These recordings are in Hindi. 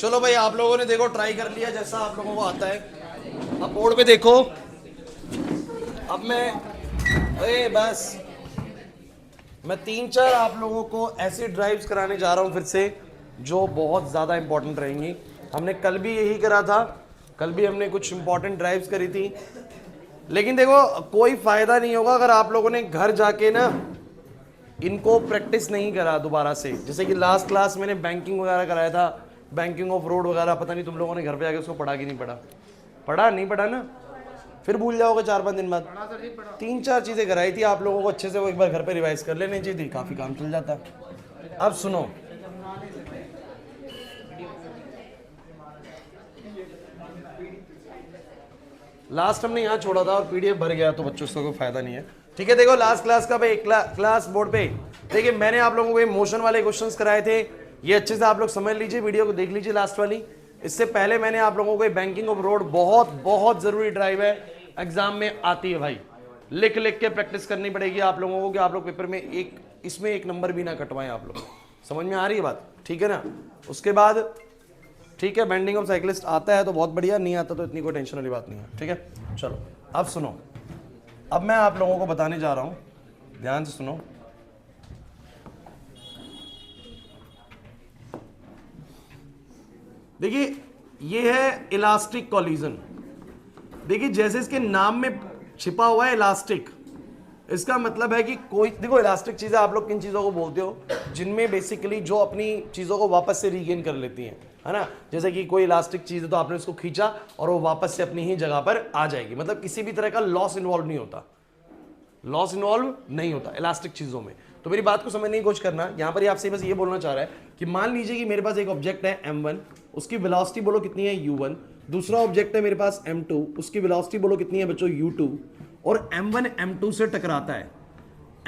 चलो भाई, आप लोगों ने देखो ट्राई कर लिया जैसा आप लोगों को आता है। अब बोर्ड पे देखो। अब मैं बस मैं 3-4 आप लोगों को ऐसी ड्राइव्स कराने जा रहा हूं फिर से, जो बहुत ज़्यादा इंपॉर्टेंट रहेंगी। हमने कल भी यही करा था, कल भी हमने कुछ इंपॉर्टेंट ड्राइव्स करी थी। लेकिन देखो, कोई फ़ायदा नहीं होगा अगर आप लोगों ने घर जाके ना इनको प्रैक्टिस नहीं करा दोबारा से। जैसे कि लास्ट क्लास मैंने बैंकिंग वगैरह कराया था, बैंकिंग ऑफ रोड वगैरह, पता नहीं तुम लोगों ने घर पे आके उसको पढ़ा कि नहीं पढ़ा। पढ़ा नहीं पढ़ा ना, फिर भूल जाओगे 4-5 दिन बाद। 3-4 चीज़ें कराई थी आप लोगों को अच्छे से, वो एक बार घर पे रिवाइज कर लेनी चाहिए थी, काफ़ी काम चल जाता। अब सुनो, लास्ट हमने यहाँ छोड़ा था और पीडीएफ भर गया, तो बच्चों से कोई फायदा नहीं है। ठीक है, देखो लास्ट क्लास का भाई क्लास बोर्ड पे देखिए, मैंने आप लोगों को ये मोशन वाले क्वेश्चंस कराए थे, ये अच्छे से आप लोग समझ लीजिए, वीडियो को देख लीजिए लास्ट वाली। इससे पहले मैंने आप लोगों को बैंकिंग ऑफ रोड, बहुत बहुत जरूरी ड्राइव है, एग्जाम में आती है भाई, लिख लिख के प्रैक्टिस करनी पड़ेगी आप लोगों को, कि आप लोग पेपर में इसमें एक नंबर भी ना कटवाएं आप लोग। समझ में आ रही है बात? ठीक है ना। उसके बाद ठीक है, बेंडिंग ऑफ साइक्लिस्ट आता है तो बहुत बढ़िया, नहीं आता तो इतनी कोई टेंशन वाली बात नहीं है। ठीक है, चलो अब सुनो, अब मैं आप लोगों को बताने जा रहा हूं, ध्यान से सुनो। देखिए, ये है इलास्टिक कॉलिजन। देखिए, जैसे इसके नाम में छिपा हुआ है इलास्टिक, इसका मतलब है कि कोई, देखो इलास्टिक चीजें आप लोग किन चीजों को बोलते हो, जिनमें बेसिकली जो अपनी चीजों को वापस से रीगेन कर लेती हैं, है ना। जैसे कि कोई इलास्टिक चीज है तो आपने उसको खींचा और वो वापस से अपनी ही जगह पर आ जाएगी, मतलब किसी भी तरह का लॉस इन्वॉल्व नहीं होता, लॉस इन्वॉल्व नहीं होता इलास्टिक चीजों में। तो मेरी बात को समझने की कोशिश करना, यहां पर ही आपसे बस ये बोलना चाह रहा है कि मान लीजिए कि मेरे पास एक ऑब्जेक्ट है m1, उसकी वेलोसिटी बोलो कितनी है u1, दूसरा ऑब्जेक्ट है मेरे पास m2, उसकी वेलोसिटी बोलो कितनी है बच्चों u2, और m1 m2 से टकराता है,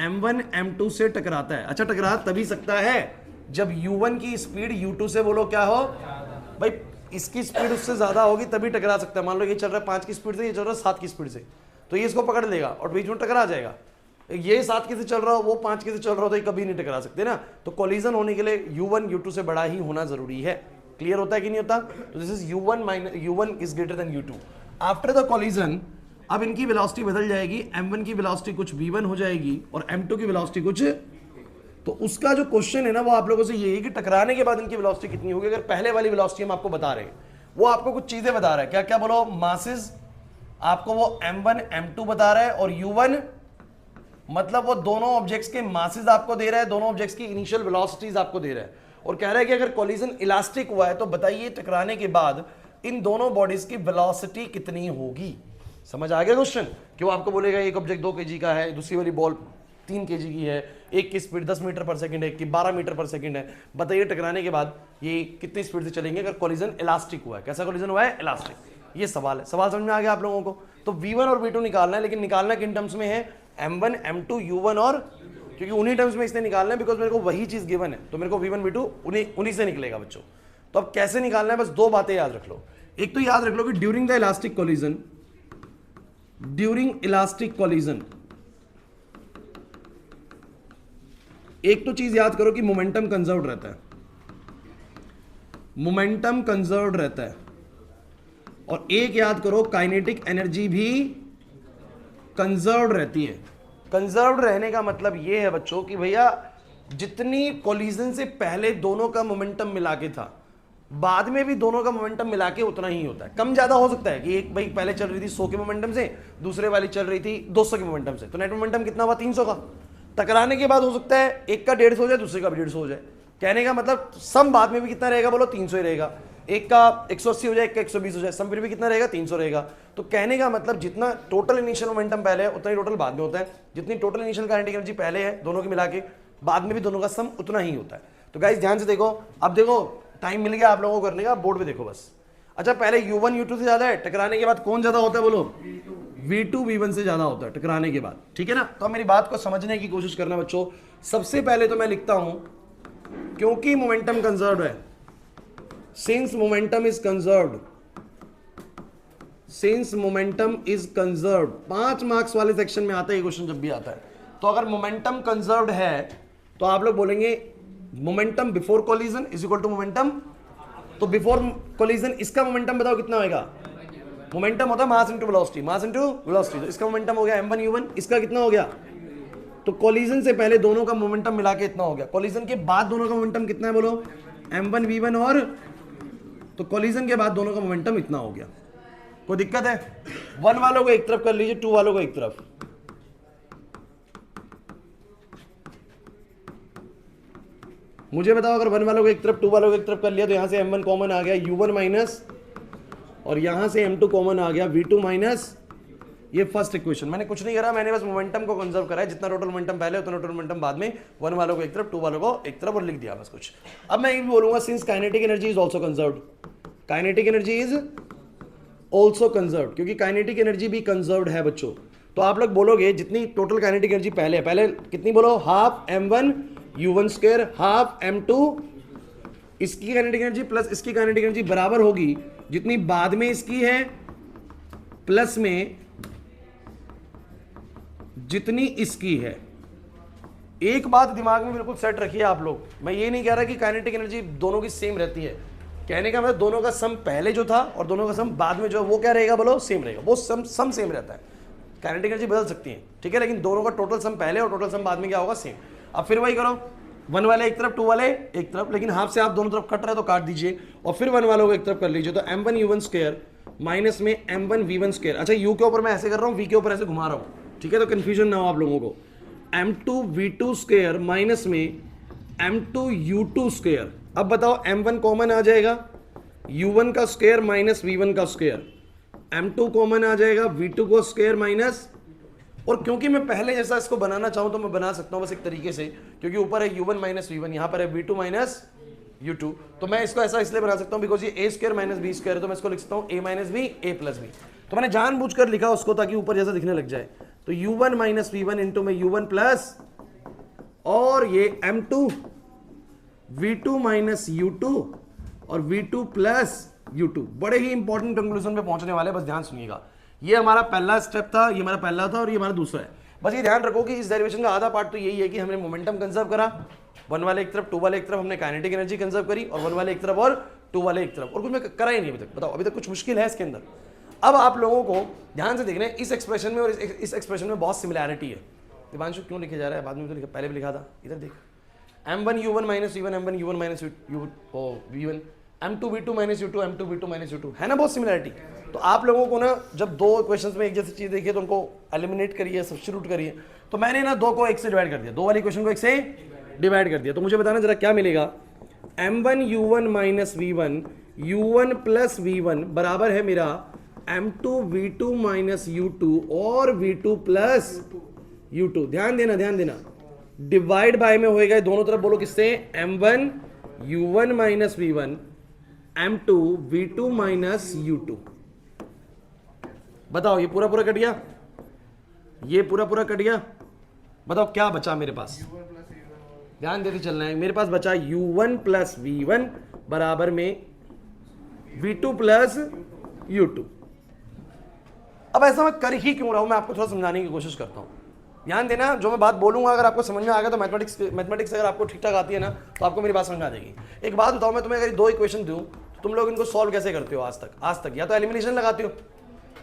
m1 m2 से टकराता है। अच्छा, टकरा तभी सकता है जब u1 की स्पीड u2 से बोलो क्या हो भाई, इसकी स्पीड उससे ज्यादा होगी तभी टकरा सकता है। मान लो ये चल रहा है 5 की स्पीड से, ये चल रहा है 7 की स्पीड से, तो ये इसको पकड़ लेगा और बीच में टकरा जाएगा। ये 7 की से चल रहा हो, वो 5 की से चल रहा हो, तो ये कभी नहीं टकरा सकते ना। तो कोलिजन होने के लिए u1 u2 से बड़ा ही होना जरूरी है। क्लियर होता है कि नहीं होता? तो this is u1 is greater than u2। After the collision अब इनकी वेलोसिटी बदल जाएगी, m1 की वेलोसिटी कुछ v1 हो जाएगी और m2 की वेलोसिटी कुछ। तो उसका जो क्वेश्चन है ना, वो आप लोगों से ये है कि टकराने के बाद इनकी वेलोसिटी कितनी होगी। अगर पहले वाली वेलोसिटी हम आपको बता रहे हैं, वो आपको कुछ चीजें बता रहा है, क्या क्या बोलो, मासेस आपको वो m1 m2 बता रहा है, और u1 मतलब वो दोनों ऑब्जेक्ट्स के मासेस आपको दे रहा है, दोनों ऑब्जेक्ट्स की इनिशियल वेलोसिटीज आपको दे रहा है, और कह रहा है कि अगर कोलिजन इलास्टिक हुआ है तो बताइए टकराने के बाद इन दोनों बॉडीज की वेलोसिटी कितनी होगी। समझ आ गया क्वेश्चन? कि वो आपको बोलेगा एक ऑब्जेक्ट 2 kg का है, दूसरी वाली बॉल 3 kg की है, एक की स्पीड 10 मीटर पर सेकंड है, एक की 12 मीटर पर सेकंड है, बताइए टकराने के बाद ये कितनी स्पीड से चलेंगे अगर कोलिजन इलास्टिक हुआ है। कैसा कोलिजन हुआ है? इलास्टिक। ये सवाल है, सवाल समझ में आ गया आप लोगों को? तो v1 और v2 निकालना है, लेकिन निकालना किन टर्म्स में है? m1 m2 u1, और क्योंकि उन्हीं टर्म्स में इसने निकालना है, बिकॉज मेरे को वही चीज गिवन है, तो मेरे को v1 v2 उन्हीं से निकलेगा बच्चों। तो अब कैसे निकालना है, बस 2 बातें याद रख लो। एक तो याद रख लो कि during the elastic collision, during elastic collision, एक तो चीज याद करो कि मोमेंटम कंजर्व रहता है, मोमेंटम कंजर्व रहता है, और एक याद करो काइनेटिक एनर्जी भी कंजर्व रहती है। कंजर्व रहने का मतलब यह है बच्चों कि भैया जितनी कोलिजन से पहले दोनों का मोमेंटम मिला के था, बाद में भी दोनों का मोमेंटम मिला के उतना ही होता है। कम ज्यादा हो सकता है कि एक भाई पहले चल रही थी 100 के मोमेंटम से, दूसरे वाली चल रही थी 200 के मोमेंटम से, तो नेट मोमेंटम कितना हुआ? 300 का। टकराने के बाद हो सकता है एक का 150 हो जाए, दूसरे का भी 150 हो जाए। कहने का मतलब सम बाद में भी कितना रहेगा बोलो? 300 ही रहेगा। एक का 180 हो जाए, एक का 120 हो जाए, सम फिर भी कितना रहेगा? 300 रहेगा। तो कहने का मतलब जितना टोटल इनिशियल मोमेंटम पहले है उतना ही टोटल बाद में होता है, जितनी टोटल इनिशियल काइनेटिक एनर्जी पहले है दोनों की मिला के, बाद में भी दोनों का सम उतना ही होता है। तो गाइस ध्यान से देखो, अब देखो टाइम मिल गया आप लोगों को करने का, बोर्ड पे देखो बस। अच्छा, पहले u1 u2 से ज्यादा है, टकराने के बाद कौन ज्यादा होता है बोलो? v2 v1 से ज्यादा होता है टकराने के बाद। ठीक है ना। तो मेरी बात को समझने की कोशिश करना बच्चों। सबसे पहले तो मैं लिखता हूं, क्योंकि मोमेंटम कंजर्व्ड है, since momentum is conserved, since momentum is conserved, 5 marks वाले सेक्शन में आता है ये क्वेश्चन जब भी आता है। तो अगर मोमेंटम कंजर्व्ड है तो आप लोग बोलेंगे momentum before collision is equal to momentum तो बिफोर कोलिजन इसका मोमेंटम बताओ कितना होगा? मोमेंटम होता है mass into velocity, mass into velocity. तो इसका मोमेंटम हो गया m1 u1, इसका कितना हो गया? तो कोलिजन से पहले दोनों का मोमेंटम मिला के इतना हो गया, कोलिजन के बाद दोनों का मोमेंटम कितना है बोलो? m1 v1 और तो कोलिजन के बाद दोनों का मोमेंटम इतना हो गया। कोई दिक्कत है? 1 वालों को एक तरफ कर लीजिए, 2 वालों को एक तरफ। मुझे बताओ अगर 1 वालों को एक तरफ 2 वालों को एक तरफ कर लिया तो यहां से m1 कॉमन आ गया u1 माइनस, और यहां से m2 कॉमन आ गया v2 माइनस। ये फर्स्ट इक्वेशन, मैंने कुछ नहीं करा, मैंने बस मोमेंटम को कंजर्व करा है, जितना टोटल मोमेंटम पहले उतना टोटल मोमेंटम बाद में। 1 वालों को एक तरफ 2 वालों को एक तरफ और लिख दिया बस कुछ। अब मैं ये भी बोलूंगा since kinetic energy is also conserved, kinetic energy is also conserved, क्योंकि काइनेटिक एनर्जी भी कंजर्व्ड है बच्चों। तो आप लोग बोलोगे जितनी टोटल काइनेटिक एनर्जी पहले कितनी बोलो? Half m1 u1 square half m2 इसकी काइनेटिक एनर्जी प्लस इसकी काइनेटिक एनर्जी बराबर होगी जितनी बाद में इसकी है प्लस में जितनी इसकी है। एक बात दिमाग में बिल्कुल सेट रखिए आप लोग, मैं ये नहीं कह रहा कि काइनेटिक एनर्जी दोनों की सेम रहती है, कहने का मतलब दोनों का सम पहले जो था और दोनों का सम बाद में जो है वो क्या रहेगा बोलो? सेम रहेगा। वो सम सेम रहता है, काइनेटिक एनर्जी बदल सकती है, ठीक है, लेकिन दोनों का टोटल सम पहले और टोटल सम बाद में क्या होगा? सेम। अब फिर वही करो, 1 वाले एक तरफ 2 वाले एक तरफ, लेकिन हाफ से आप दोनों तरफ कट रहे तो काट दीजिए, और फिर 1 वालों को एक तरफ कर लीजिए। तो m1 u1 स्क्वायर माइनस में m1 v1 स्क्वायर। अच्छा u के ऊपर मैं ऐसे कर रहा हूँ, v के ऊपर ऐसे घुमा रहा हूँ, ठीक है, तो कंफ्यूजन ना हो आप लोगों को। m2 v2 स्क्वायर माइनस में m2 u2 स्क्वायर। अब बताओ m1 कॉमन आ जाएगा, u1 का स्क्वायर माइनस v1 का स्क्वायर, m2 कॉमन आ जाएगा, v2 को स्क्वायर माइनस, और क्योंकि मैं पहले जैसा इसको बनाना चाहूं तो मैं बना सकता हूं बस एक तरीके से, क्योंकि ऊपर है u1 माइनस v1, यहां पर है v2 माइनस u2, तो मैं इसको ऐसा इसलिए बना सकता हूं बिकॉज ये a square minus b square है, तो मैं इसको लिख सकता हूं a minus b a plus b। तो मैंने जानबूझकर लिखा उसको ताकि ऊपर जैसा दिखने लग जाए। तो u1 माइनस v1 इंटू में u1 प्लस, और ये m2 v2 माइनस u2 और v2 प्लस u2। बड़े ही इंपॉर्टेंट कंक्लूजन पे पहुंचने वाले, बस ध्यान सुनिएगा। ये हमारा पहला स्टेप था, ये हमारा पहला था और ये हमारा दूसरा है। बस ये ध्यान रखो कि इस डेरिवेशन का आधा पार्ट तो यही है कि हमने मोमेंटम कंजर्व करा, 1 वाले एक तरफ 2 वाले एक तरफ हमने काइनेटिक एनर्जी कंजर्व करी, और 1 वाले एक तरफ और 2 वाले एक तरफ, और कुछ मैं करा ही नहीं अभी तक। बताओ अभी तक कुछ मुश्किल है इसके अंदर? अब आप लोगों को ध्यान से देखना है, इस एक्सप्रेशन में और इस एक्सप्रेशन में बहुत सिमिलैरिटी है। दिवांशु क्यों लिखे जा रहा है? बाद में तो लिखा, पहले भी लिखा था, इधर देख। m1 u1 minus v1 m1 u1 minus v1 m2 v2 minus u2 m2 v2 minus u2, है ना बहुत सिमिलैरिटी। तो आप लोगों को ना जब दो इक्वेशंस में एक जैसी चीज देखिए तो उनको एलिमिनेट करिए, सब्स्टिट्यूट करिए। तो मैंने ना 2 को 1 से डिवाइड कर दिया, 2 वाली इक्वेशन को 1 से डिवाइड कर दिया। तो मुझे बताना जरा क्या मिलेगा? m1 u1 minus v1 u1 plus v1 बराबर है मेरा m2 v2 माइनस u2 और v2 प्लस u2। ध्यान देना, डिवाइड बाय में होएगा दोनों तरफ, बोलो किससे? m1 u1 minus v1 m2 v2 minus u2। बताओ ये पूरा कट गया, ये पूरा कट गया। बताओ क्या बचा मेरे पास? ध्यान देते चलना है। मेरे पास बचा u1 प्लस v1 बराबर में v2 प्लस u2। अब ऐसा मैं कर ही क्यों रहा हूं, मैं आपको थोड़ा समझाने की कोशिश करता हूं। ध्यान देना, जो मैं बात बोलूंगा अगर आपको समझ में आ गया तो मैथमेटिक्स अगर आपको ठीक ठाक आती है ना तो आपको मेरी बात समझ आ जाएगी। एक बात बताओ, मैं तुम्हें अगर 2 इक्वेशन दूं तो तुम लोग इनको सॉल्व कैसे करते हो? आज तक या तो एलिमिनेशन लगाते हो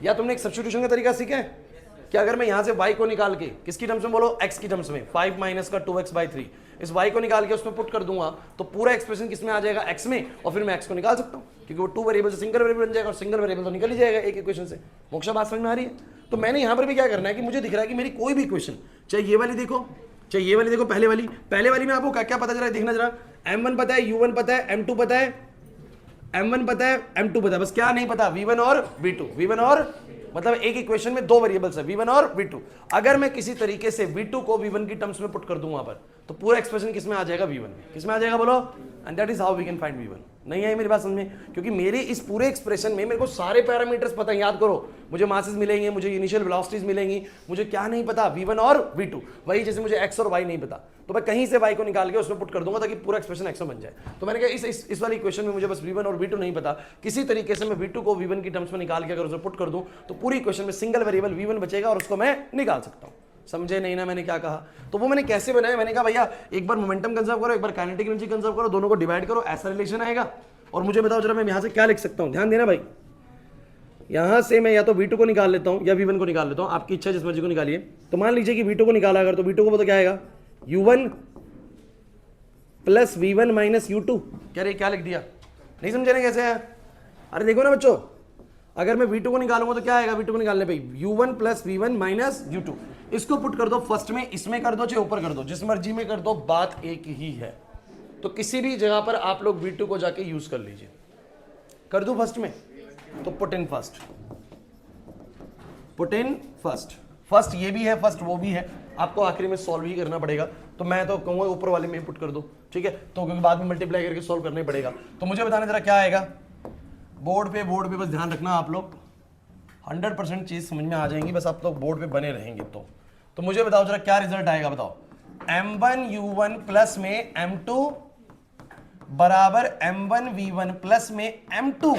या तुमने एक सब्स्टिट्यूशन का तरीका सीखा है कि अगर मैं यहां से y को निकाल के किसकी टर्म्स में बोलो? x की टर्म्स में, 5 माइनस का 2x/3, इस y को निकाल के उसमें पुट कर दूंगा तो पूरा एक्सप्रेशन किस में आ जाएगा? x में, और फिर मैं x को निकाल सकता हूं क्योंकि वो 2 वेरिएबल से सिंगल वेरिएबल बन जाएगा, और सिंगल वेरिएबल तो निकल ही जाएगा एक इक्वेशन से। मोक्षा बात समझ में आ रही है? तो मैंने यहां पर भी क्या करना है कि मुझे दिख रहा है कि मेरी कोई भी इक्वेशन, चाहे ये वाली देखो, चाहे ये वाली देखो, पहले वाली में आपको क्या क्या पता चला है? देखना जरा, m1 पता है, u1 पता है, m2 पता है, m1 पता है, m2 पता है, बस क्या नहीं पता? v1 और v2 और मतलब एक इक्वेशन में 2 वेरिएबल्स है, v1 और v2। अगर मैं किसी तरीके से v2 को v1 की टर्म्स में पुट कर दूं वहां पर, तो पूरा एक्सप्रेशन किस में आ जाएगा? v1 में। किस में आ जाएगा बोलो? And that is how we can find v1। नहीं आई मेरी बात समझ में? क्योंकि मेरे इस पूरे एक्सप्रेशन में मेरे को सारे पैरामीटर्स पता है। याद करो, मुझे मासेस मिलेंगे, मुझे इनिशियल वेलोसिटीज मिलेंगी, मुझे क्या नहीं पता? v1 और v2। वही जैसे मुझे x और y नहीं पता, तो मैं कहीं से y को निकाल के उसमें पुट कर दूंगा ताकि पूरा एक्सप्रेशन x में बन जाए। तो मैंने कहा इस वाली इक्वेशन में मुझे बस v1 और v2 नहीं पता, किसी तरीके से मैं v2 को v1 की टर्म्स में निकाल के अगर उसमें पुट कर दूं तो पूरी इक्वेशन में सिंगल वेरिएबल v1 बचेगा और उसको मैं निकाल सकता हूं। समझे नहीं ना मैंने क्या कहा? तो वो मैंने कैसे बनाया? मैंने कहा भैया एक बार मोमेंटम कंजर्व करो, एक बार काइनेटिक एनर्जी कंजर्व करो, दोनों को डिवाइड करो, ऐसा रिलेशन आएगा। और मुझे बताओ जरा मैं यहाँ से क्या लिख सकता हूँ, ध्यान देना भाई। यहाँ से मैं या तो V2 को निकाल लेता हूँ या V1 को निकाल लेता हूँ, आपकी इच्छा जिस मर्जी को निकालिए। तो मान लीजिए कि V2 को निकाला अगर, तो V2 को पता क्या आएगा, U1 plus V1 minus U2। क्या रे क्या लिख दिया, नहीं समझे ना कैसे है? अरे देखो ना बच्चों, अगर मैं V2 को निकालूंगा तो क्या आएगा, V2 को निकालने पे U1 plus V1 minus U2। इसको पुट कर दो फर्स्ट में, इसमें कर दो चाहे ऊपर कर दो, जिस मर्जी में कर दो, बात एक ही है। तो किसी भी जगह पर आप लोग V2 को जाके यूज कर लीजिए। कर दो फर्स्ट में, तो put in first, put in first. First ये भी है, फर्स्ट वो भी है, आपको आखिरी में सॉल्व ही करना पड़ेगा। तो मैं तो कहूंगा ऊपर वाले में पुट कर दो, ठीक है, तो क्योंकि बाद में मल्टीप्लाई करके सॉल्व करना ही पड़ेगा। तो मुझे बताना जरा क्या आएगा बोर्ड पे बस ध्यान रखना आप लोग, 100% चीज समझ में आ जाएंगी, बस आप लोग बोर्ड पे बने रहेंगे। तो मुझे बताओ जरा क्या रिजल्ट आएगा, बताओ। M1U1 प्लस में M2 बराबर M1V1 प्लस में M2।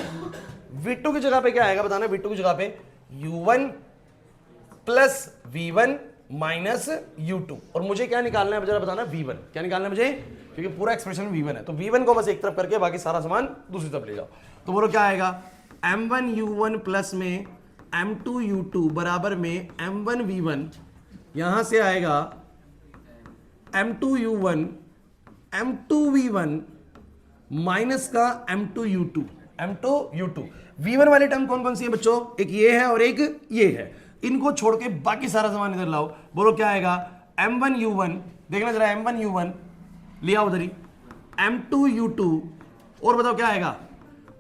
V2 की जगह पे क्या आएगा बताना, V2 की जगह पे U1 plus V1 minus U2। और मुझे क्या निकालना है जरा बताना, V1 क्या निकालना है मुझे, क्योंकि पूरा एक्सप्रेशन V1 है। तो V1 को बस एक तरफ करके बाकी सारा सामान दूसरी तरफ ले जाओ। तो बोलो क्या आएगा, M1U1 प्लस में M2U2 बराबर में M1V1, यहां से आएगा M2U1 M2V1 माइनस का M2U2। V1 वाली टर्म कौन कौन सी है बच्चों, एक ये है और एक ये है, इनको छोड़ के बाकी सारा सामान इधर लाओ। बोलो क्या आएगा, M1U1, देखना जरा M1U1 लिया उधर ही, M2U2 और बताओ क्या आएगा,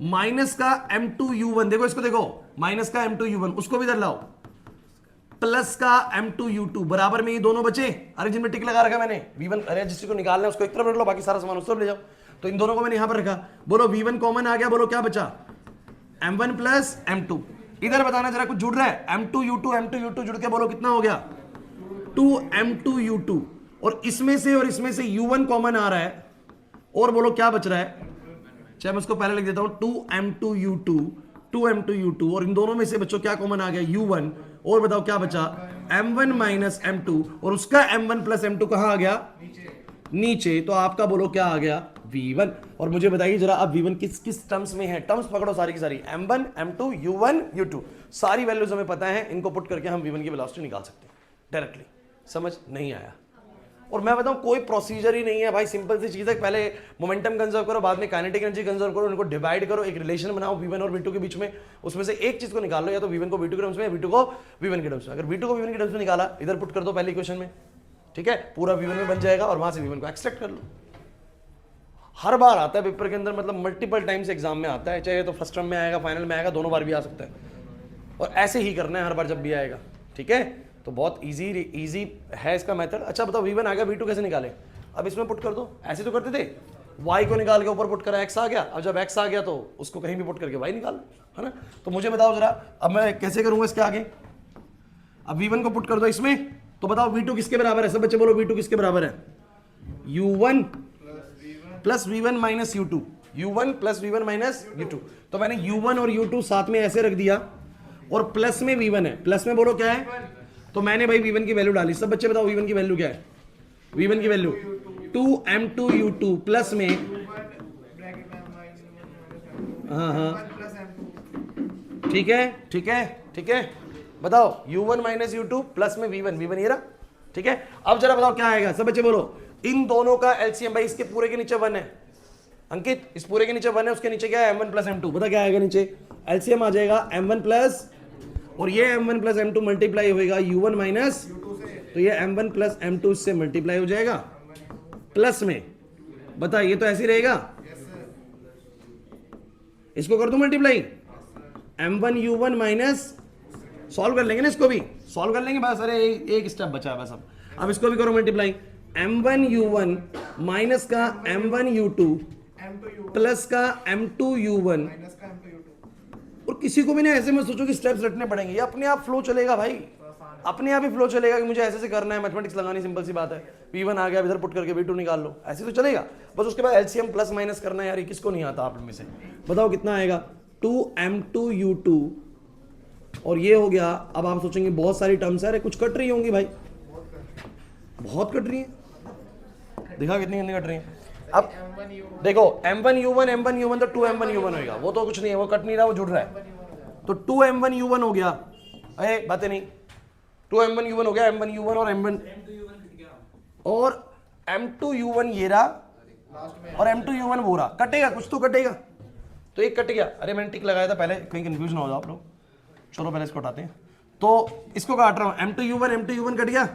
माइनस का M2U1, देखो इसको देखो, माइनस का M2U1 उसको भी इधर लाओ, प्लस का M2U2 बराबर में ये दोनों बचे। अरे जिनमें टिक लगा रखा मैंने V1, अरे जिसको निकालना है उसको एक तरफ रख लो, बाकी सारा सामान उस तरफ ले जाओ। तो इन दोनों को मैंने यहां पर रखा। बोलो V1 कॉमन आ गया, बोलो क्या बचा, M1 प्लस M2। इधर बताना जरा कुछ जुड़ रहा है, M2U2 जुड़ के बोलो कितना हो गया, 2M2U2। और इसमें से U1 कॉमन आ रहा है, और बोलो क्या बच रहा है, चाहे मैं उसको पहले लिख देता हूं 2M2U2 और इन दोनों में से बच्चों क्या कॉमन आ गया, U1। और बताओ क्या बचा, M1 माइनस M2, और उसका M1 प्लस M2 कहां आ गया, नीचे। तो आपका बोलो क्या आ गया, V1। और मुझे बताइए जरा अब V1 किस किस टर्म्स में है, टर्म्स पकड़ो सारी की सारी, M1 M2 U1 U2 सारी वैल्यूज हमें पता है, इनको पुट करके हम V1 की वेलोसिटी निकाल सकते हैं डायरेक्टली। समझ नहीं आया? और मैं बताऊं कोई प्रोसीजर ही नहीं है भाई, सिंपल सी चीज है, पहले मोमेंटम कंजर्व करो, बाद में काइनेटिक एनर्जी कंजर्व करो, उनको डिवाइड करो, एक रिलेशन बनाओ V1 और V2 के बीच में, उसमें से एक चीज को निकाल लो, या तो V1 को V2 के टर्म्स में, V2 को V1 के टर्म्स में। अगर V2 को V1 के टर्म्स में निकाला, इधर पुट कर दो पहले इक्वेशन में, ठीक है, पूरा V1 में बन जाएगा, और वहां से V1 को एक्सट्रैक्ट कर लो। हर बार आता है पेपर के अंदर, मतलब मल्टीपल टाइम्स एग्जाम में आता है, चाहे तो फर्स्ट टर्म में आएगा, फाइनल में आएगा, दोनों बार भी आ सकता है, और ऐसे ही करना है हर बार जब भी आएगा, ठीक है। तो बहुत इजी है इसका मेथड। अच्छा बताओ V1 आ गया, V2 कैसे निकाले, अब इसमें पुट कर दो, ऐसे तो करते थे, y को निकाल के ऊपर पुट करा, x आ गया, अब जब x आ गया तो उसको कहीं भी पुट करके y निकाल, है ना। तो मुझे बताओ जरा अब मैं कैसे करूंगा इसके आगे, अब V1 को पुट कर दो इसमें, तो बताओ V2 किसके बराबर है, सब बच्चे बोलो V2 किसके बराबर है, U1 plus V1 minus U2, U1 plus V1 minus U2। तो मैंने U1 और U2 साथ में ऐसे रख दिया, और प्लस में V1 है, प्लस में बोलो क्या है, तो मैंने भाई V1 की वैल्यू डाली। सब बच्चे बताओ V1 की वैल्यू क्या है, V1 की वैल्यू 2M2U2 प्लस में, हाँ ठीक है, बताओ U1 माइनस U2 प्लस में V1 ये रहा, ठीक है। अब जरा बताओ क्या आएगा, सब बच्चे बोलो, इन दोनों का एलसीएम, भाई इसके पूरे के नीचे 1 है, अंकित इस पूरे के नीचे 1 है, उसके नीचे क्या है, M1 प्लस M2, पता क्या आएगा नीचे, एलसीएम आ जाएगा M1 प्लस, और ये M1 प्लस M2 मल्टीप्लाई होगा U1 माइनस, तो ये M1 प्लस M2 इससे मल्टीप्लाई हो जाएगा, प्लस में, बता ये तो ऐसे ही रहेगा, इसको कर दो multiply, M1 U1 minus, solve कर लेंगे ना, इसको भी सॉल्व कर लेंगे बस, अरे एक स्टेप बचा है बस। अब इसको भी करो मल्टीप्लाई, M1 U1 माइनस का M1 U2 प्लस का M2 U1, और किसी को भी ना ऐसे मत सोचो कि स्टेप्स रटने पड़ेंगे, ये अपने आप फ्लो चलेगा भाई, अपने आप ही फ्लो चलेगा कि मुझे ऐसे से करना है, मैथमेटिक्स लगानी सिंपल सी बात है, V1 आ गया, इधर पुट करके V2 निकाल लो, ऐसे तो चलेगा। बस उसके बाद एलसीएम प्लस माइनस करना है यार, ये किसको नहीं आता आप में से, बताओ कितना आएगा, 2M2U2, और ये हो गया। अब आप सोचेंगे बहुत सारी टर्म्स है, कुछ कट रही होंगी भाई, बहुत कट रही है, दिखा कितनी कितनी कट रही है। अब देखो m1u1 तो 2m1u1 होगा, वो तो कुछ नहीं है, वो कट नहीं रहा, वो जुड़ रहा है, तो 2m1u1 हो गया, अरे बातें नहीं, 2m1u1 हो गया, m1u1 और m1 और m2u1 ये रहा और m2u1 वो रहा, कटेगा कुछ तो कटेगा, तो एक कट गया, अरे मैंने टिक लगाया था पहले, कहीं कंफ्यूज ना हो जाओ आप लोग, चलो पहले इसको हटाते हैं, तो इसको काट रहा हूं, m2u1 कट गया,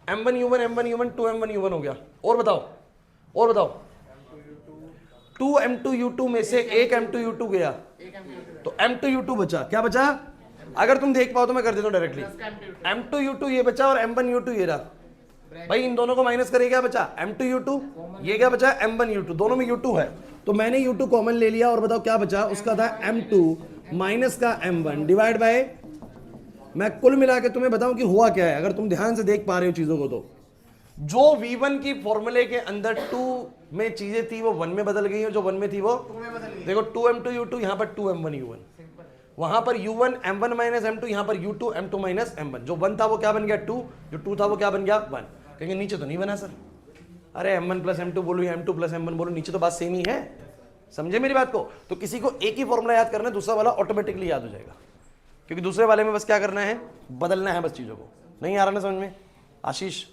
m1u1 2m1u1 हो गया, और बताओ 2m2u2 में से एक m2u2 गया, तो m2u2 बचा, क्या बचा, अगर तुम देख पाओ तो मैं कर देता हूं डायरेक्टली, m2u2 ये बचा और m1u2 ये रहा, भाई इन दोनों को माइनस करिए, क्या बचा m2u2, ये क्या बचा m1u2, दोनों में u2 है, तो मैंने u2 कॉमन ले लिया, और बताओ क्या बचा, उसका था m2 माइनस का m1 डिवाइड बाय, मैं कुल मिला के तुम्हें बताऊं कि हुआ क्या है, अगर तुम ध्यान से देख पा रहे हो चीजों को, तो जो V1 की फॉर्मूले के अंदर 2 में चीजें थी वो 1 में बदल गई हैं, जो 1 में थी वो 2 में बदल गई, देखो 2m2u2 यहां पर 2m1u1, वहां पर u1 m1 माइनस m2, यहां पर u2 m2 माइनस m1, जो 1 था वो क्या बन गया 2, जो 2 था वो क्या बन गया 1, कहेंगे नीचे तो नहीं बना सर, अरे m1 प्लस m2 बोलो या m2 प्लस m1 बोलो, नीचे तो बात सेम ही है, समझे मेरी बात को, तो किसी को एक ही फॉर्मूला याद करना है, दूसरा वाला ऑटोमेटिकली याद हो जाएगा, क्योंकि दूसरे वाले में बस क्या करना है, बदलना है बस चीजों को, नहीं आ रहा ना समझ में आशीष,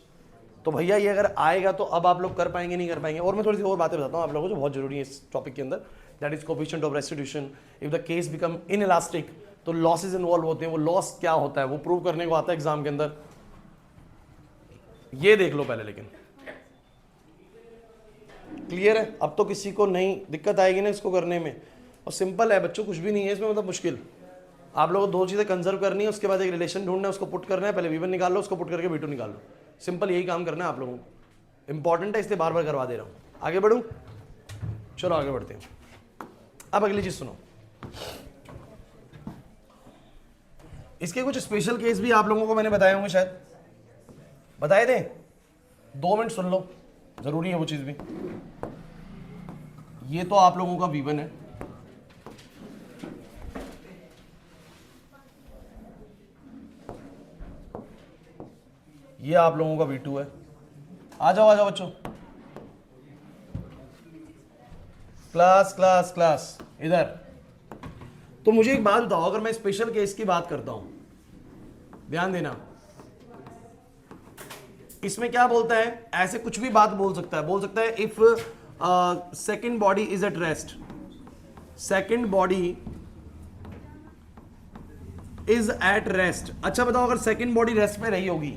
तो भैया ये अगर आएगा तो अब आप लोग कर पाएंगे नहीं कर पाएंगे, और मैं थोड़ी सी और बातें बताता हूँ आप लोगों को जो बहुत जरूरी है इस टॉपिक के अंदर, that is coefficient of restitution, if the case become inelastic, तो लॉसेस इन्वॉल्व होते हैं, वो लॉस क्या होता है वो प्रूव करने को आता है एग्जाम के अंदर, ये देख लो पहले, लेकिन क्लियर है, अब तो किसी को नहीं दिक्कत आएगी ना इसको करने में, और सिंपल है बच्चों, कुछ भी नहीं है इसमें मतलब मुश्किल, आप लोगों को दो चीजें कंजर्व करनी है, उसके बाद एक रिलेशन ढूंढना है, उसको पुट करना है, पहले V1 निकाल लो, उसको पुट करके V2 निकाल लो, सिंपल यही काम करना है आप लोगों को, इंपॉर्टेंट है इसलिए बार बार करवा दे रहा हूं, आगे बढ़ूं, चलो आगे बढ़ते हैं, अब अगली चीज सुनो, इसके कुछ स्पेशल केस भी आप लोगों को मैंने बताए होंगे, शायद बताए थे, 2 मिनट सुन लो, जरूरी है वो चीज भी, ये तो आप लोगों का V1 है, ये आप लोगों का V2 है, आ जाओ बच्चों, क्लास इधर, तो मुझे एक बात बताओ, अगर मैं स्पेशल केस की बात करता हूं, ध्यान देना, इसमें क्या बोलता है, ऐसे कुछ भी बात बोल सकता है, if second body is at rest, second body is at rest, अच्छा बताओ अगर सेकंड बॉडी रेस्ट पे रही होगी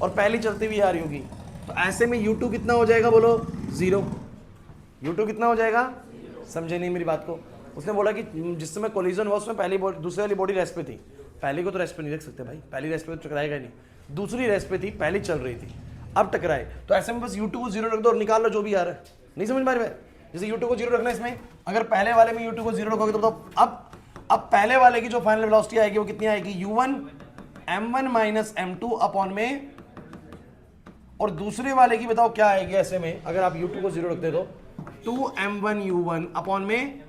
और पहली चलती हुई आ रही होगी, तो ऐसे में U2 कितना हो जाएगा, बोलो 0, U2 कितना हो जाएगा, समझे नहीं मेरी बात को, उसने बोला कि जिस समय कोलिजन हुआ उसमें पहली बॉडी, दूसरी वाली बॉडी रेस्ट पे थी, पहली को तो रेस्ट पे नहीं रख सकते भाई, पहली रेस्ट पे तो टकराएगा ही नहीं, दूसरी रेस्ट पे थी, पहली चल रही थी, अब टकराए, तो ऐसे में बस U2 को 0 रख दो और निकाल लो जो भी आ रहा है, नहीं समझ पा रहे, जैसे U2 को 0 रखना है इसमें, अगर पहले वाले में U2 को 0 रखोगे तो बताओ अब पहले वाले की जो फाइनल वेलोसिटी आएगी वो कितनी आएगी, U1 m1 minus m2 upon में, और दूसरे वाले की बताओ क्या आएगी ऐसे में, अगर आप U2 को 0 रखते तो 2m1u1 अपॉन में,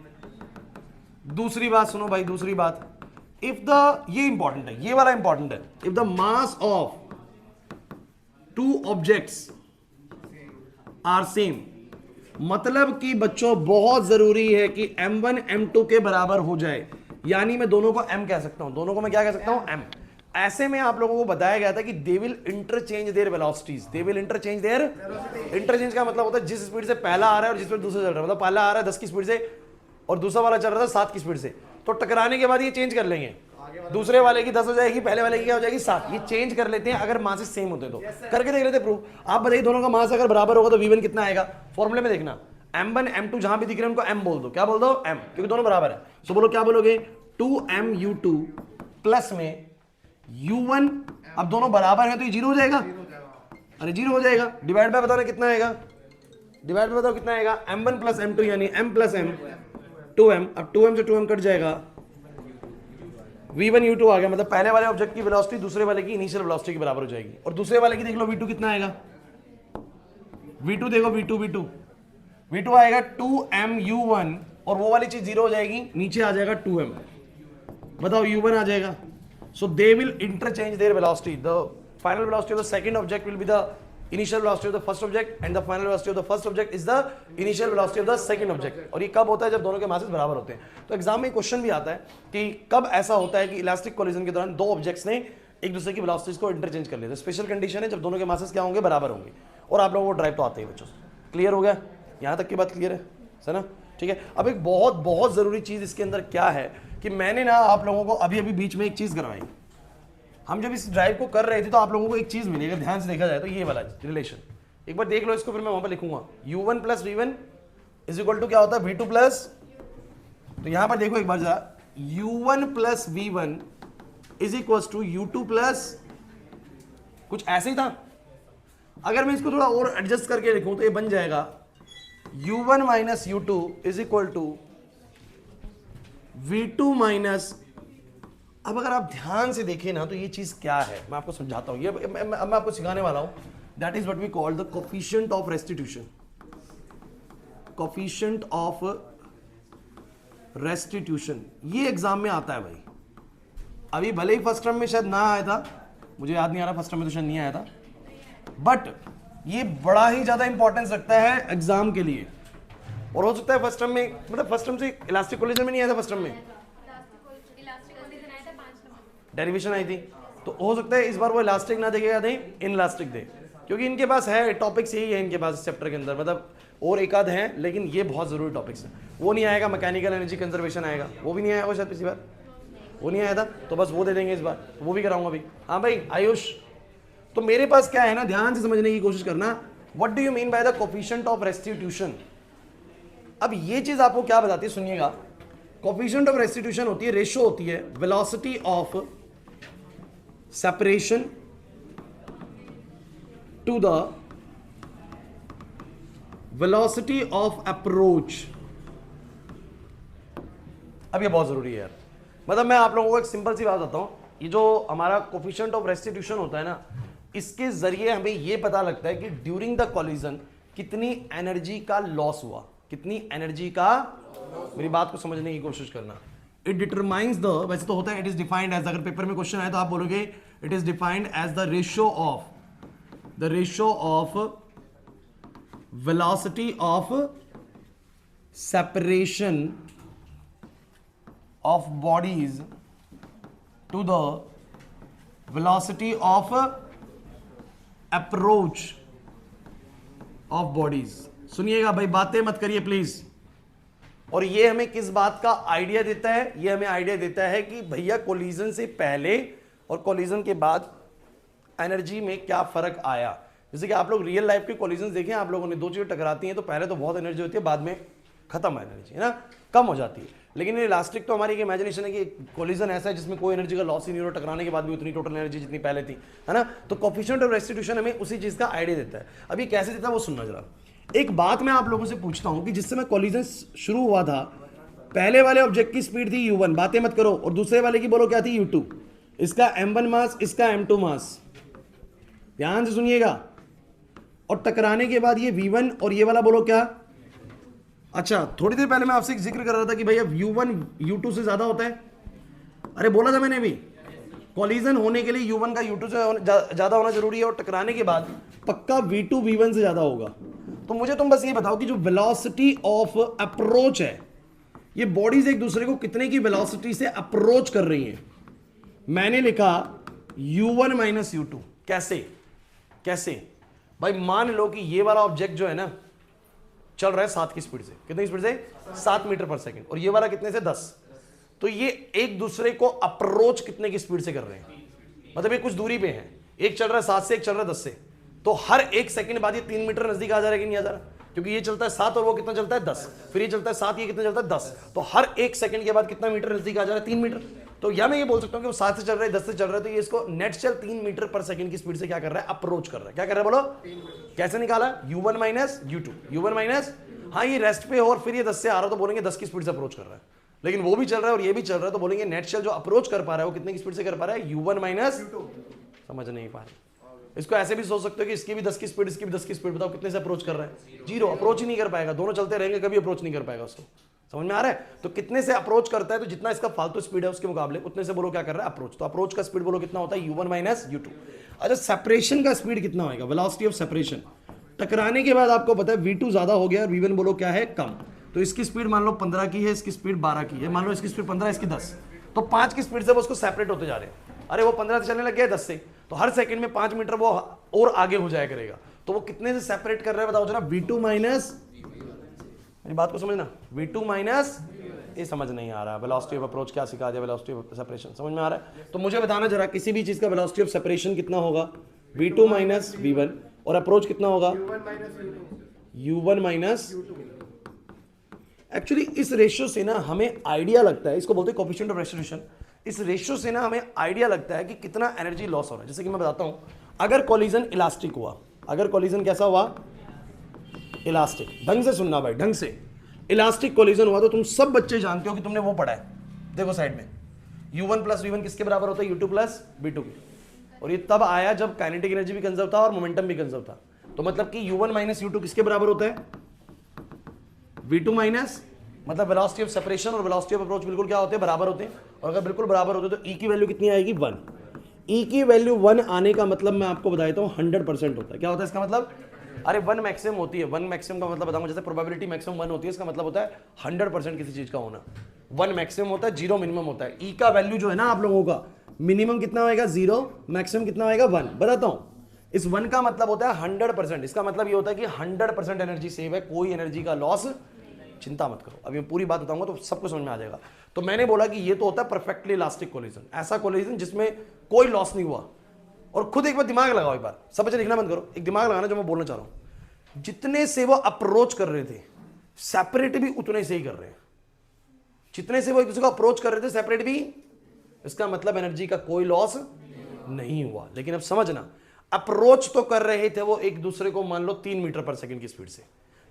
दूसरी बात सुनो भाई, दूसरी बात, इफ द, ये इंपॉर्टेंट है, ये वाला इंपॉर्टेंट है, if the mass of 2 objects are same, मतलब कि बच्चों बहुत जरूरी है कि m1 m2 के बराबर हो जाए, यानी मैं दोनों को m कह सकता हूं, दोनों को मैं क्या कह सकता हूं, m, ऐसे में आप लोगों को बताया गया था कि they will interchange their velocities, they will interchange their, interchange का मतलब होता है जिस स्पीड से पहला आ रहा है और जिस स्पीड दूसरा चल रहा है, मतलब पहला आ रहा है 10 की स्पीड से और दूसरा वाला चल रहा था 7 की स्पीड से, तो टकराने के बाद ये चेंज कर लेंगे, दूसरे वाले की 10 हो जाएगी, पहले वाले की क्या हो जाएगी 7, ये चेंज कर लेते हैं अगर मासेस सेम होते तो, करके देख लेते प्रूफ, आप बताइए दोनों का मास अगर बराबर होगा तो V1 कितना आएगा, फॉर्मूले में देखना, m1 m2 जहां भी दिख रहे हैं उनको m बोल दो, क्या बोल दो, m, क्योंकि दोनों बराबर है, सो बोलो क्या बोलोगे, 2mu2 प्लस में U1, अब दोनों बराबर है तो ये 0 हो जाएगा, अरे 0 हो जाएगा, डिवाइड बाय बताओ कितना आएगा, डिवाइड बाय बताओ कितना आएगा, m1 प्लस m2 यानी m प्लस m 2m, अब 2m से 2m कट जाएगा, V1 U2 आ गया, मतलब पहले वाले ऑब्जेक्ट की वेलोसिटी दूसरे वाले की इनिशियल वेलोसिटी के बराबर हो जाएगी, और दूसरे वाले की देख लो V2 कितना आएगा, V2 देखो, V2 आएगा 2mu1 और वो वाली चीज 0 हो जाएगी, नीचे आ जाएगा 2m, बताओ U1 आ जाएगा, so they will interchange their velocity, the final velocity of the second object will be the initial velocity of the first object and the final velocity of the first object is the initial velocity of the second object. और ये कब होता है? जब दोनों के मासेस बराबर होते हैं। तो एग्जाम में क्वेश्चन भी आता है कि कब ऐसा होता है कि इलास्टिक कोलिजन के दौरान दो ऑब्जेक्ट्स ने एक दूसरे की वेलोसिटीज को इंटरचेंज कर लिया। तो स्पेशल कंडीशन है जब दोनों के मासेस क्या होंगे? बराबर होंगे। और आप लोगों को ड्राइव तो आते ही बच्चों। क्लियर हो गया? यहाँ तक की बात क्लियर है ना? ठीक है। अब एक बहुत बहुत जरूरी चीज इसके अंदर क्या है कि मैंने ना आप लोगों को अभी अभी बीच में एक चीज करवाई। हम जब इस ड्राइव को कर रहे थे तो आप लोगों को एक चीज मिली, अगर ध्यान से देखा जाए तो ये वाला रिलेशन एक बार देख लो इसको, फिर मैं वहां पर लिखूंगा u1 plus v1 is equal to क्या होता है? v2 प्लस, तो यहां पर देखो एक बार जरा, u1 plus v1 is equal to u2 plus, कुछ ऐसे ही था। अगर मैं इसको थोड़ा और एडजस्ट करके लिखूं तो ये बन जाएगा u1 minus u2 is equal to v2 minus. अब अगर आप ध्यान से देखें ना तो ये चीज क्या है मैं आपको समझाता हूं। ये मैं आपको सिखाने वाला हूं। That is what we call the coefficient of restitution. Coefficient of restitution ये एग्जाम में आता है भाई। अभी भले ही फर्स्ट टर्म में शायद ना आया था, मुझे याद नहीं आ रहा, फर्स्ट टर्म में तो शायद नहीं आया था, बट ये बड़ा ही ज्यादा इंपॉर्टेंस रखता है एग्जाम के लिए। और हो सकता है फर्स्ट टर्म में, मतलब फर्स्ट टर्म से इलास्टिक कोलिजन में नहीं आया था, फर्स्ट टर्म में डेरिवेशन आई थी, तो हो सकता है इस बार वो इलास्टिक ना देखेगा, नहीं इन इलास्टिक दे, क्योंकि इनके पास है टॉपिक्स यही है इनके पास इस चैप्टर के अंदर, मतलब और एक आध हैं लेकिन ये बहुत जरूरी टॉपिक्स हैं। वो नहीं आएगा, मैकेनिकल एनर्जी कंजर्वेशन आएगा, वो भी नहीं आया शायद पिछली बार, वो नहीं आया था, तो बस वो दे देंगे इस बार, तो वो भी कराऊंगा अभी। हाँ भाई आयुष, तो मेरे पास क्या है ना, ध्यान से समझने की कोशिश करना, what do you mean by the coefficient of restitution. अब ये चीज आपको क्या बताती है, सुनिएगा। कोफिशिएंट ऑफ रेस्टिट्यूशन होती है, रेशो होती है velocity of separation to the velocity of approach. अब ये बहुत जरूरी है यार, मतलब मैं आप लोगों को एक सिंपल सी बात बताता हूं, ये जो हमारा कोफिशिएंट ऑफ रेस्टिट्यूशन होता है ना, इसके जरिए हमें ये पता लगता है कि ड्यूरिंग द कॉलिजन कितनी एनर्जी का लॉस हुआ, कितनी एनर्जी का, मेरी बात को समझने की कोशिश करना। इट डिटरमाइंस द, वैसे तो होता है इट इज डिफाइंड एज, अगर पेपर में क्वेश्चन आए तो आप बोलोगे it is defined as the ratio of velocity of separation of bodies to the velocity of approach of bodies. सुनिएगा भाई, बातें मत करिए प्लीज। और ये हमें किस बात का आइडिया देता है? ये हमें आइडिया देता है कि भैया कोलिजन से पहले और कोलिजन के बाद एनर्जी में क्या फर्क आया। जैसे कि आप लोग रियल लाइफ के कोलिजन देखें, आप लोगों ने दो चीजें टकराती हैं तो पहले तो बहुत एनर्जी होती है, बाद में खत्म एनर्जी है ना, कम हो जाती है। लेकिन ये इलास्टिक तो हमारी एक इमेजिनेशन है कि कोलिजन ऐसा है जिसमें कोई एनर्जी का लॉस ही नहीं हो, टकराने के बाद भी उतनी टोटल एनर्जी जितनी पहले थी, है ना। तो कोफिशिएंट ऑफ रेस्टिट्यूशन हमें उसी चीज का आइडिया देता है। अब ये कैसे देता है वो सुनना जरा। एक बात मैं आप लोगों से पूछता हूं कि जिस समय कोलिजन शुरू हुआ था, पहले वाले ऑब्जेक्ट की स्पीड थी u1, बातें मत करो, और दूसरे वाले की बोलो क्या थी, u2। इसका m1 मास, इसका m2 मास, ध्यान से सुनिएगा। और टकराने के बाद ये v1 और ये वाला बोलो क्या। अच्छा, थोड़ी देर पहले मैं आपसे एक जिक्र कर रहा था कि भैया u1 u2 से ज्यादा होता है। अरे बोला था मैंने भी, कोलिजन होने के लिए u1 का u2 से ज्यादा होना जरूरी है, और टकराने के बाद पक्का v2 v1 से ज्यादा होगा। तो मुझे तुम बस ये बताओ कि जो वेलोसिटी ऑफ अप्रोच है, ये बॉडीज एक दूसरे को कितने की वेलोसिटी से अप्रोच कर रही हैं। मैंने लिखा u1 माइनस u2। कैसे कैसे भाई, मान लो कि ये वाला ऑब्जेक्ट जो है ना चल रहा है 7 की स्पीड से, कितनी स्पीड से, 7 मीटर पर सेकंड, और ये वाला कितने से, 10। तो ये एक दूसरे को अप्रोच कितने की स्पीड से कर रहे हैं, मतलब ये कुछ दूरी पे हैं, एक चल रहा है 7 से, एक चल रहा है 10 से। तो हर एक सेकंड बाद ये 3 मीटर नजदीक आ जा रहा है कि नहीं आ जा रहा, क्योंकि ये चलता है 7 और वो कितना चलता है, 10, फिर ये चलता है 7, ये कितना चलता है, 10। तो हर एक सेकंड के बाद कितना मीटर नजदीक आ जा रहा है, 3 मीटर। तो या मैं ये बोल सकता हूं कि वो 7 से चल रहा है, 10 से चल रहा है, तो ये इसको नेट चल 3 मीटर पर सेकंड की स्पीड से क्या कर रहा है, अप्रोच कर रहा है। क्या कर रहा है बोलो, कैसे निकाला, u1 minus u2, u1 minus, हाँ ये रेस्ट पे हो और फिर ये 10 से आ रहा है तो बोलेंगे 10 की स्पीड से अप्रोच कर रहा है। लेकिन वो भी चल रहा है और ये भी चल रहा है तो बोलेंगे नेट चल जो अप्रोच कर पा रहा है वो कितने की स्पीड से कर पा रहा है, u1 माइनस u2। समझ नहीं पा रहे। इसको ऐसे भी सोच सकते हो कि इसकी भी 10 की स्पीड, इसकी भी 10 की स्पीड, बताओ कितने से अप्रोच कर रहा है, 0, अप्रोच ही नहीं कर पाएगा, दोनों चलते रहेंगे, कभी अप्रोच नहीं कर पाएगा उसको। समझ में आ रहा है? तो कितने से अप्रोच करता है, तो जितना इसका फालतू स्पीड है उसके मुकाबले उतने से बोलो क्या कर रहा है, अप्रोच। तो अप्रोच का स्पीड बोलो कितना होता है, u1 माइनस u2। अच्छा, सेपरेशन का स्पीड कितना होगा, वेलोसिटी ऑफ सेपरेशन। टकराने के बाद आपको पता है v2 ज्यादा हो गया और v1 बोलो क्या है, कम। तो इसकी स्पीड मान लो 15 की है, इसकी स्पीड 12 की है, मान लो इसकी स्पीड 15, इसकी 10, तो 5 की स्पीड से वो उसको सेपरेट होते जा रहे हैं। अरे वो 15 से चलने लग गया 10 से, तो हर सेकंड में 5 मीटर वो और आगे हो जाया करेगा। तो वो कितने से सेपरेट कर रहा है बताओ जरा, v2 माइनस, मेरी बात को समझना, v2 माइनस, ये समझ नहीं आ रहा, वेलोसिटी ऑफ अप्रोच क्या सिखा दिया, वेलोसिटी ऑफ सेपरेशन समझ में आ रहा है? तो मुझे बताना जरा, किसी भी चीज का वेलोसिटी ऑफ सेपरेशन कितना होगा, v2 माइनस v1, और अप्रोच कितना होगा, u1 माइनस। एक्चुअली इस रेशियो से ना हमें आइडिया लगता है, इसको बोलते हैं कोएफिशिएंट ऑफ रेस्टिट्यूशन। इस रेशियो से ना हमें आइडिया लगता है कि कितना एनर्जी लॉस हो रहा है। जैसे कि मैं बताता हूं, अगर कोलिजन इलास्टिक हुआ, अगर कोलिजन कैसा हुआ, इलास्टिक, ढंग से सुनना भाई, ढंग से, इलास्टिक कोलिजन हुआ, तो तुम सब बच्चे जानते हो कि तुमने वो पढ़ा है, देखो साइड में, u1 प्लस v1 किसके बराबर होता है, u2 प्लस v2 के। और ये तब आया जब काइनेटिक एनर्जी भी कंजर्व था और मोमेंटम भी कंजर्व था। तो मतलब कि u1 माइनस u2 किसके बराबर होता है, v2 माइनस, मतलब वेलोसिटी ऑफ सेपरेशन और वेलोसिटी ऑफ अप्रोच बिल्कुल क्या होते हैं, बराबर होते हैं। और अगर बिल्कुल बराबर होते हैं तो e की वैल्यू कितनी आएगी, 1। e की वैल्यू 1 आने का मतलब मैं आपको बताता हूँ 100% होता है। क्या होता है इसका मतलब, अरे 1 मैक्सिमम होती है, 1 मैक्सिमम का मतलब बताऊंगा, जैसे प्रोबेबिलिटी मैक्सिमम 1 होती है, इसका मतलब होता है 100% किसी चीज का होना। 1 मैक्सिमम होता है, 0 मिनिमम होता है। e का वैल्यू जो है ना आप लोगों का, मिनिमम कितना होएगा 0, मैक्सिमम कितना होएगा 1। बताता हूं, इस 1 का मतलब होता है 100%। इसका मतलब ये होता है कि 100% एनर्जी सेव है, कोई एनर्जी का लॉस, चिंता मत करो। अभी मैं पूरी बात बताऊंगा तो सबको समझ में आ जाएगा। तो मैंने बोला कि ये तो होता है परफेक्टली इलास्टिक कोलिजन, ऐसा कोलिजन जिसमें कोई लॉस नहीं हुआ। और खुद एक बार दिमाग लगाओ, एक बार सब बच्चे लिखना बंद करो, एक दिमाग लगाना जो मैं बोलना चाह रहा हूं। जितने से वो अप्रोच कर रहे थे, सेपरेट भी उतने से ही कर रहे हैं। जितने से वो एक दूसरे को अप्रोच कर रहे थे, सेपरेट भी, इसका मतलब एनर्जी का कोई लॉस नहीं हुआ। लेकिन अब समझना, अप्रोच तो कर रहे थे वो एक दूसरे को, मान लो 3 मीटर पर सेकंड की स्पीड से,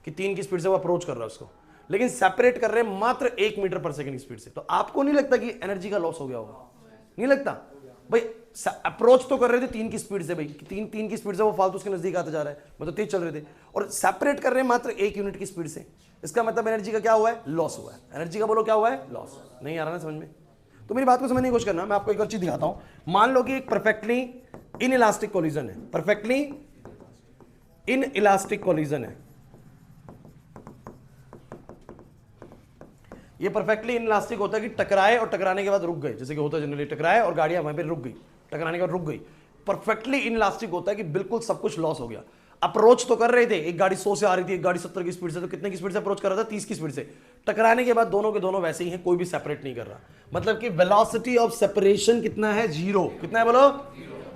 कि 3 की स्पीड से वो अप्रोच कर रहा है उसको, लेकिन सेपरेट कर रहे हैं मात्र 1 मीटर पर सेकंड की स्पीड से। तो आपको नहीं लगता कि एनर्जी का लॉस हो गया होगा? नहीं लगता भाई, अप्रोच तो कर रहे थे 3 की स्पीड से, भाई 3 की स्पीड से वो फालतू उसके नजदीक आता जा रहा है, मतलब तेज चल रहे थे, और सेपरेट कर रहे हैं मात्र 1 यूनिट की स्पीड से। इसका मतलब एनर्जी का क्या हुआ है, लॉस हुआ है। एनर्जी का बोलो क्या हुआ है, लॉस। नहीं आ रहा ना समझ में? तो मेरी बात को समझने की कोशिश करना। मैं आपको एक और चीज दिखाता हूं। मान लो कि एक परफेक्टली इन इलास्टिक कोलिजन है, परफेक्टली इन इलास्टिक कोलिजन है, ये परफेक्टली इनइलास्टिक होता है कि टकराए और टकराने के बाद रुक गए, जैसे कि होता है जनरली, टकराए और गाड़ियां वहां पे रुक गई, टकराने के बाद रुक गई। परफेक्टली इनइलास्टिक होता है कि बिल्कुल सब कुछ लॉस हो गया। अप्रोच तो कर रहे थे, एक गाड़ी 100 से आ रही थी, एक गाड़ी 70 की स्पीड से, तो कितने की स्पीड से अप्रोच कर रहा था, 30 की स्पीड से। टकराने के बाद दोनों के दोनों वैसे ही हैं, कोई भी सेपरेट नहीं कर रहा। मतलब कि वेलोसिटी ऑफ सेपरेशन कितना है, 0। कितना है बोलो?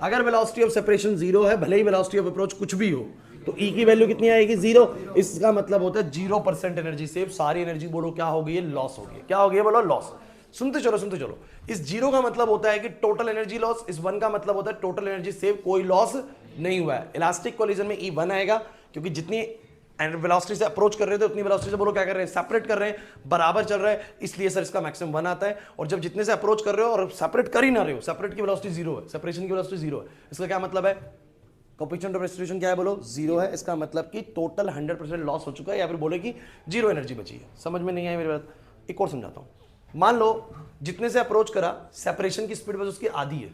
अगर वेलोसिटी ऑफ सेपरेशन 0 है, भले ही वेलोसिटी ऑफ अप्रोच कुछ भी हो, तो E की वैल्यू कितनी आएगी, 0। इसका मतलब होता है 0% एनर्जी सेव। सारी एनर्जी बोलो क्या हो गई है, लॉस हो गई। क्या हो गई है बोलो, लॉस। सुनते चलो सुनते चलो। इस 0 का मतलब होता है कि टोटल एनर्जी लॉस, इस 1 का मतलब होता है टोटल एनर्जी सेव, कोई लॉस नहीं हुआ है। इलास्टिक कोलिजन में E1 आएगा, क्योंकि जितनी वेलोसिटी से अप्रोच कर रहे थे उतनी वेलोसिटी से बोलो क्या कर रहे हैं, सेपरेट कर रहे हैं, बराबर चल रहा है, इसलिए सर इसका मैक्सिमम 1 आता है। और जब जितने से अप्रोच कर रहे हो और सेपरेट कर ही ना रहे हो, सेपरेट की वेलोसिटी 0 है, सेपरेशन की वेलोसिटी 0 है, इसका क्या मतलब है, कोएफिशिएंट ऑफ रेस्टिट्यूशन क्या है बोलो, 0 है। इसका मतलब कि टोटल 100% लॉस हो चुका है, या फिर बोले कि 0 एनर्जी बची है। समझ में नहीं आई मेरी बात? एक और समझाता हूं। मान लो जितने से अप्रोच करा, सेपरेशन की स्पीड बस उसकी आधी है।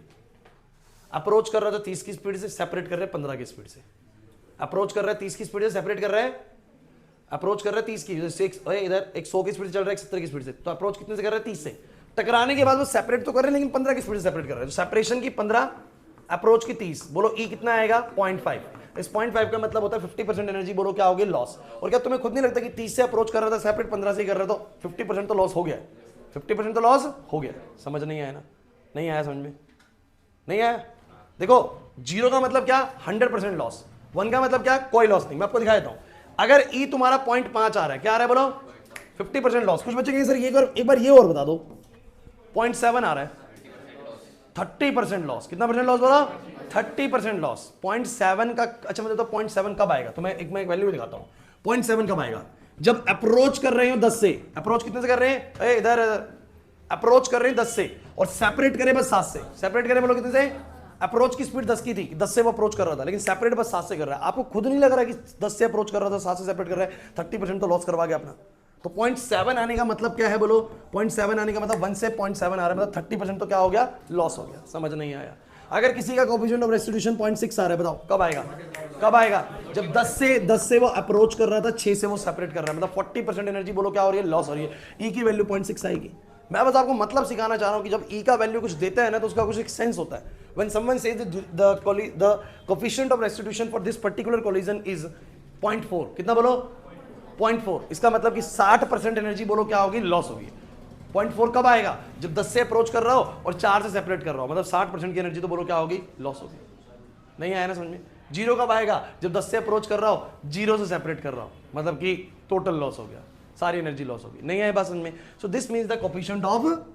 अप्रोच कर रहा था 30 की स्पीड से, सेपरेट कर रहे हैं 15 की स्पीड से। अप्रोच कर रहा है 30 की स्पीड से, सेपरेट कर रहा है, अप्रोच कर रहा है 30 की, इधर एक 100 की स्पीड से चल रहा है, 70 की स्पीड से, तो अप्रोच कितने से कर रहा है, 30 से। टकराने के बाद वो सेपरेट तो कर रहे हैं, लेकिन 15 की स्पीड से सेपरेट कर रहे हैं। तो सेपरेशन की 15, अप्रोच की 30, बोलो E कितना आएगा, 0.5। इस 0.5 का मतलब होता है 50% एनर्जी बोलो क्या होगी, लॉस। और क्या तुम्हें खुद नहीं लगता कि 30 से अप्रोच कर रहा था, सेपरेट 15 से ही कर रहा था, तो 50% तो लॉस हो गया, 50% तो लॉस हो गया। समझ नहीं आया ना? नहीं आया समझ में? नहीं आया? देखो 0 का मतलब क्या, 100% लॉस। 1 का मतलब क्या, कोई लॉस नहीं। मैं आपको दिखा देता हूं। अगर E तुम्हारा 0.5 आ रहा है, क्या आ रहा है बोलो, 50% लॉस। कुछ बच्चे कहेंगे सर ये एक बार ये और बता दो, 0.7 आ रहा है, 30% लॉस। कितना परसेंट लॉस बोला, 30% लॉस। 0.7 का, अच्छा मैं तो 0.7 कब आएगा, तो मैं एक वैल्यू दिखाता हूं। 0.7 कब आएगा, जब अप्रोच कर रहे हो 10 से, अप्रोच कितने से कर रहे हैं, इधर अप्रोच कर रहे हैं 10 से, और सेपरेट करें बस 7 से। सेपरेट करें बोलो कितने से, अप्रोच की स्पीड 10 की थी, 10 से वो अप्रोच कर रहा था, लेकिन सेपरेट बस 7 से कर रहा है। आपको खुद नहीं लग रहा कि 10 से अप्रोच कर रहा था, 7 से सेपरेट कर रहा है, 30% तो लॉस करवा गया अपना। तो 0.7 आने का मतलब क्या है बोलो? 0.7 आने का मतलब 1 से 0.7 आ रहा है, मतलब 30% तो क्या हो गया? लॉस हो गया। समझ नहीं आया? अगर किसी का कोएफिशिएंट ऑफ रेस्टिट्यूशन 0.6 आ रहा है, बताओ कब आएगा? कब आएगा? जब 10 से वो अप्रोच कर रहा था, 6 से वो सेपरेट कर रहा है, मतलब 40% एनर्जी बोलो क्या हो रही है? लॉस हो रही है। ई की वैल्यू 0.6 आएगी। मैं बस आपको मतलब सिखाना चाह रहा हूं कि जब ई का वैल्यू कुछ देता है ना, तो उसका कुछ एक सेंस होता है। When someone says the coefficient of restitution for this particular collision is 0.4, कितना बोलो? 0.4। इसका मतलब कि 60% एनर्जी बोलो क्या होगी? लॉस होगी। 0.4 कब आएगा? जब 10 से अप्रोच कर रहा हो और 4 से सेपरेट कर रहा हो, मतलब 60% की एनर्जी तो बोलो क्या होगी? लॉस होगी। नहीं आया ना समझ में? 0 कब आएगा? जब 10 से अप्रोच कर रहा हो, 0 से सेपरेट कर रहा हो, मतलब कि टोटल लॉस हो गया, सारी एनर्जी लॉस होगी। नहीं आया बात समझ में? So this means the coefficient of,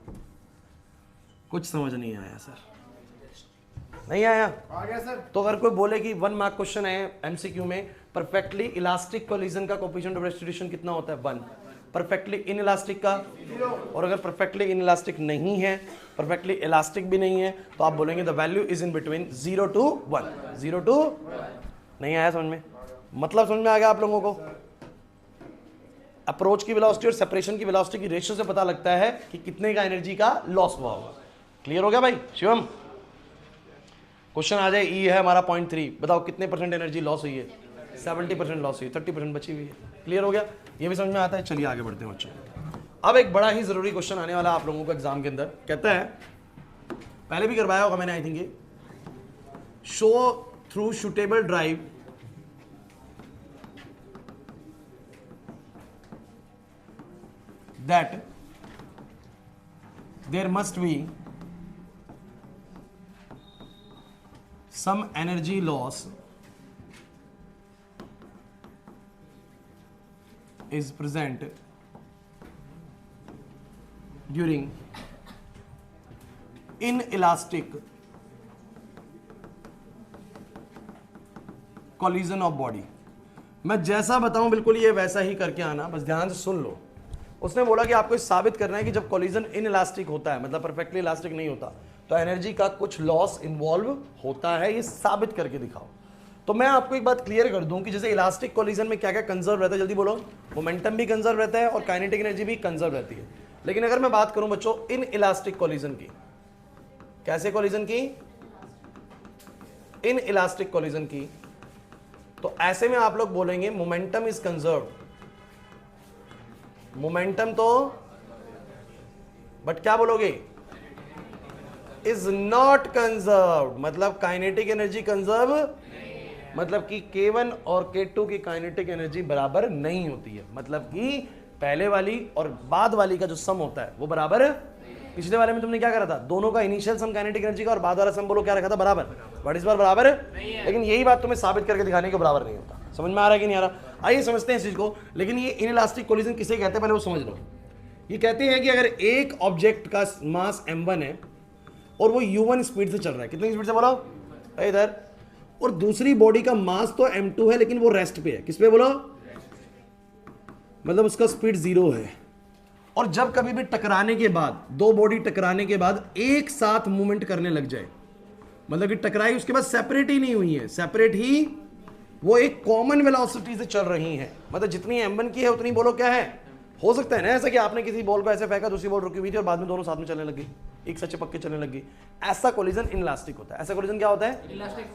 कुछ समझ नहीं आया सर? नहीं आया? आ गया सर। तो अगर कोई बोले कि 1 मार्क क्वेश्चन है एमसीक्यू में, परफेक्टली इलास्टिक कोलिजन का कोएफिशिएंट ऑफ रेस्टिट्यूशन कितना होता है? 1। परफेक्टली इनइलास्टिक का? 0। और अगर परफेक्टली इनइलास्टिक नहीं है, परफेक्टली इलास्टिक भी नहीं है, तो आप बोलेंगे the value is in between 0 to 1। 0 to 1। नहीं आया समझ में? मतलब समझ में आ गया आप लोगों को? अप्रोच की वेलोसिटी और सेपरेशन की वेलोसिटी की रेशियो से पता लगता है कि कितने का एनर्जी का लॉस हुआ होगा। क्लियर हो गया भाई? शिवम, क्वेश्चन आ जाए, ई है हमारा 0.3, बताओ कितने % एनर्जी लॉस हुई है? 70% लॉस हुई है, 30% बची हुई है। क्लियर हो गया? ये भी समझ में आता है? चलिए आगे बढ़ते हैं बच्चों। अब एक बड़ा ही जरूरी क्वेश्चन आने वाला आप लोगों को एग्जाम के अंदर। कहता है, पहले भी करवाया होगा मैंने आई थिंक, ये show through suitable drive that there must be some energy loss is present during inelastic collision of body। मैं जैसा बताऊं बिल्कुल ये वैसा ही करके आना, बस ध्यान से सुन लो। उसने बोला कि आपको साबित करना है कि जब कोलिजन इनइलास्टिक होता है, मतलब परफेक्टली इलास्टिक नहीं होता, तो एनर्जी का कुछ लॉस इन्वॉल्व होता है, ये साबित करके दिखाओ। तो मैं आपको एक बात क्लियर कर दूं कि जैसे इलास्टिक कोलिजन में क्या क्या कंजर्व रहता है, जल्दी बोलो। मोमेंटम भी कंजर्व रहता है और काइनेटिक एनर्जी भी कंजर्व रहती है। लेकिन अगर मैं बात करूं बच्चों इन इलास्टिक कोलिजन की, कैसे कोलिजन की? इन इलास्टिक कोलिजन की, तो ऐसे में आप लोग बोलेंगे मोमेंटम इज कंजर्व। मोमेंटम तो, बट क्या बोलोगे? इज नॉट कंजर्व, मतलब काइनेटिक एनर्जी कंजर्व, मतलब कि K1 और K2 की काइनेटिक एनर्जी बराबर नहीं होती है, मतलब कि पहले वाली और बाद वाली का जो सम होता है वो बराबर। पिछले वाले में तुमने क्या करा था? दोनों का इनिशियल सम काइनेटिक एनर्जी का और बाद वाला सम बोलो क्या रखा था? बराबर। बट इस बार बराबर है, लेकिन यही बात तुम्हें साबित करके दिखाने के बराबर नहीं होता। समझ में आ रहा है कि नहीं आ रहा? आइए समझते हैं इस चीज को। लेकिन ये इनइलास्टिक कोलिजन किसे कहते हैं पहले वो समझ लो। ये कहते हैं कि अगर एक ऑब्जेक्ट का मास m1 है और वो u1 स्पीड से चल रहा है, कितनी स्पीड से बोलो इधर, और दूसरी बॉडी का मास तो m2 है लेकिन वो रेस्ट पे है, किस पे बोलो? मतलब उसका स्पीड 0 है। और जब कभी भी टकराने के बाद, दो बॉडी टकराने के बाद एक साथ मूवमेंट करने लग जाए, मतलब कि टकराई उसके बाद सेपरेट ही नहीं हुई है, सेपरेट ही वो एक कॉमन वेलोसिटी से चल रही है, मतलब जितनी m1 की है उतनी बोलो क्या है? हो सकता है ना ऐसा कि आपने किसी बॉल को ऐसे फेंका, दूसरी बॉल रुकी हुई थी और बाद में दोनों साथ में चलने लगी, एक साथ चिपक के चलने लगी। ऐसा कोलिजन इनइलास्टिक होता है। ऐसा कोलिजन क्या होता है?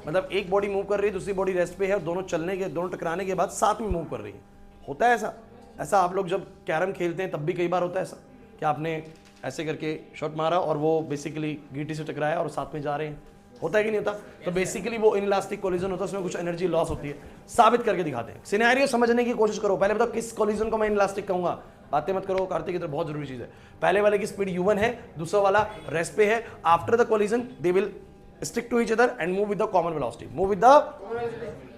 मतलब एक बॉडी मूव कर रही है, दूसरी बॉडी रेस्ट पे है और दोनों टकराने के बाद साथ में मूव कर रही है। होता है ऐसा? ऐसा आप लोग जब कैरम खेलते हैं तब भी कई बार होता है ऐसा कि आपने ऐसे करके शॉट मारा और वो बेसिकली गीटी से टकराया और साथ में जा रहे हैं। होता है कि नहीं होता? तो बेसिकली वो इनइलास्टिक कोलिजन होता है, उसमें कुछ एनर्जी लॉस होती है। साबित करके दिखाते हैं, सिनेरियो समझने की कोशिश करो। पहले बताओ किस कोलिजन को मैं इनइलास्टिक कहूंगा? बातें मत करो कार्तिक, इधर बहुत जरूरी चीज है। पहले वाले की स्पीड u1 है, दूसरा वाला रेस्ट पे है। After the collision they will stick to each other and move with the common velocity, move with the.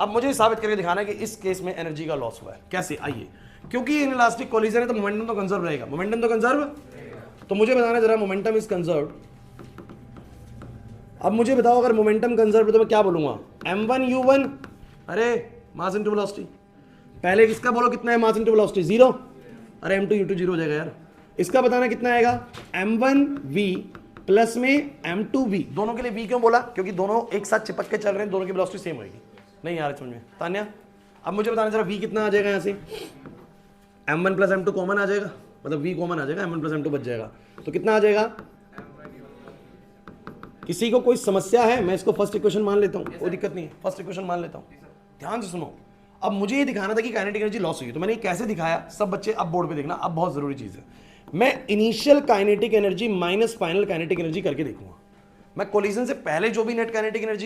अब मुझे साबित करके दिखाना है कि इस केस में एनर्जी का लॉस हुआ है। कैसे? आइए, क्योंकि इनइलास्टिक कोलिजन है तो मोमेंटम तो कंजर्व रहेगा। मोमेंटम तो कंजर्व, तो मुझे बताना जरा मोमेंटम इज कंजर्व। अब मुझे बताओ अगर मोमेंटम कंजर्व है तो मैं क्या बोलूंगा? m1 u1, अरे मास इनटू वेलोसिटी। पहले किसका बोलो कितना है मास इनटू वेलोसिटी? 0। अरे m2 u2 0 हो जाएगा यार। इसका बताना कितना आएगा? m1 v प्लस में m2 v। दोनों के लिए v क्यों बोला? क्योंकि दोनों एक साथ चिपक के चल रहे हैं, दोनों की वेलोसिटी सेम होगी। नहीं यार समझ में तान्या? अब मुझे बताना जरा v कितना आ जाएगा यहाँ से? m1 प्लस m2 कॉमन आ जाएगा, मतलब v कॉमन आ जाएगा, m1 प्लस m2 बच जाएगा, तो कितना आ जाएगा? किसी को कोई समस्या है? मैं इसको फर्स्ट इक्वेशन मान लेता हूँ, कोई दिक्कत नहीं है, फर्स्ट इक्वेशन मान लेता हूँ। ध्यान से सुनो, अब मुझे ये दिखाना था कि काइनेटिक एनर्जी लॉस हुई है, तो मैंने ये कैसे दिखाया? सब बच्चे अब बोर्ड पे देखना, अब बहुत जरूरी चीज है, मैं initial kinetic energy minus final kinetic energy करके देखूंगा। मैं कोलिजन से पहले जो भी नेट काइनेटिक एनर्जी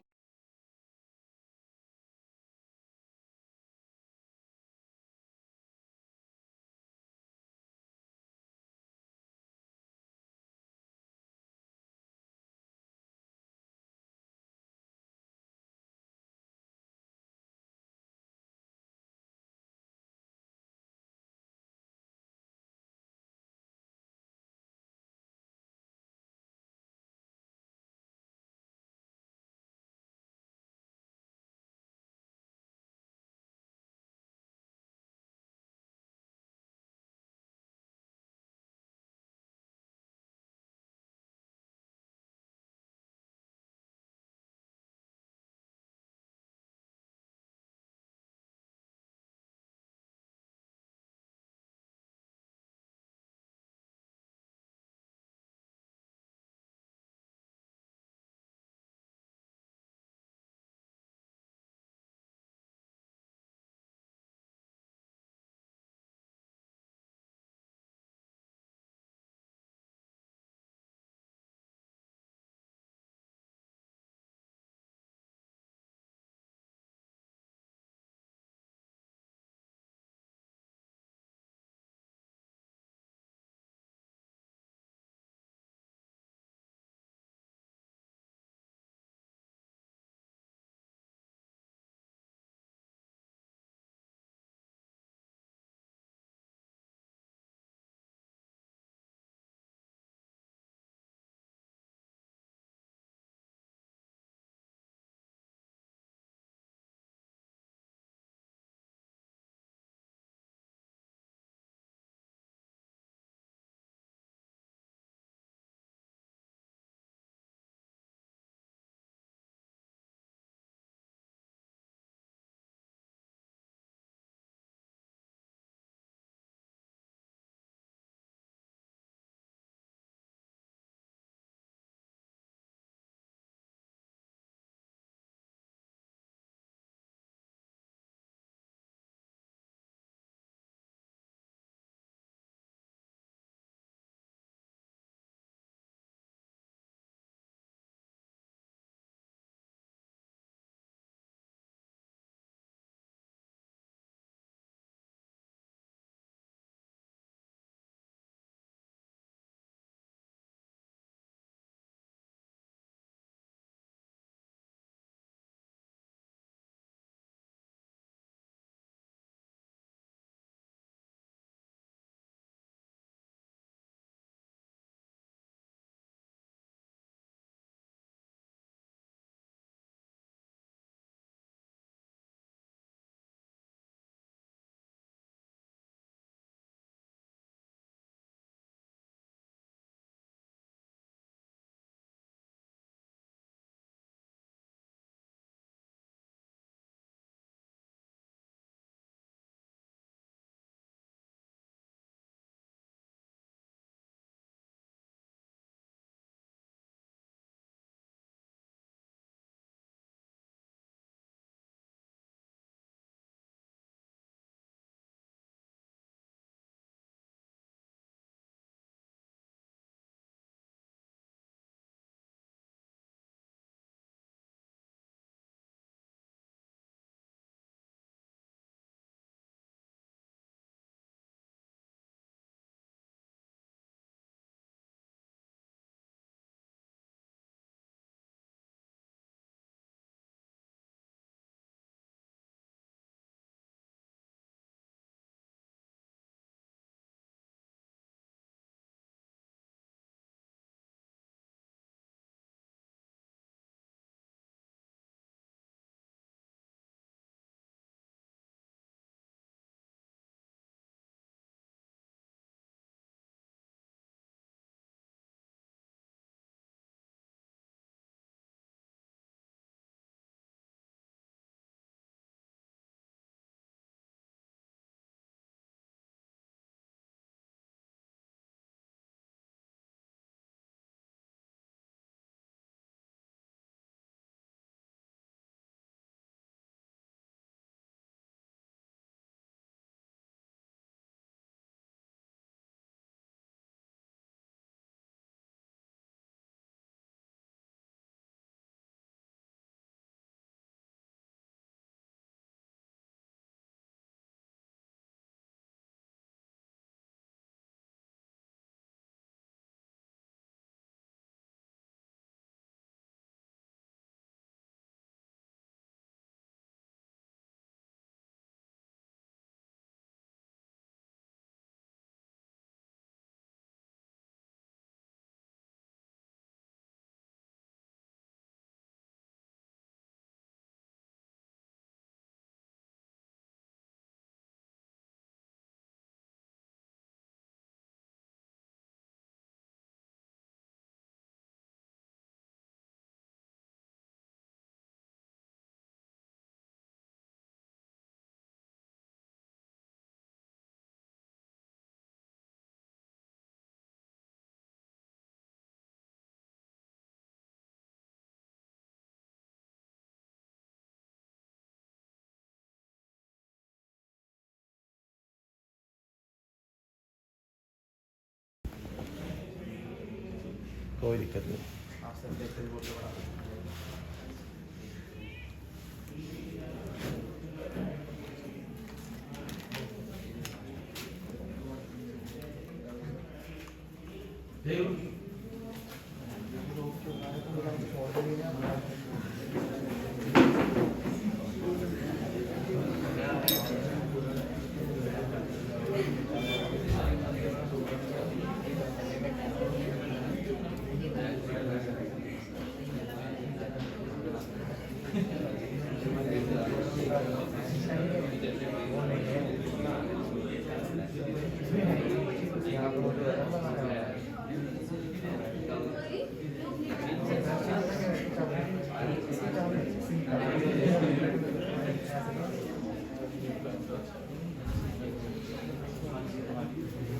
कोई दिक्कत नहीं।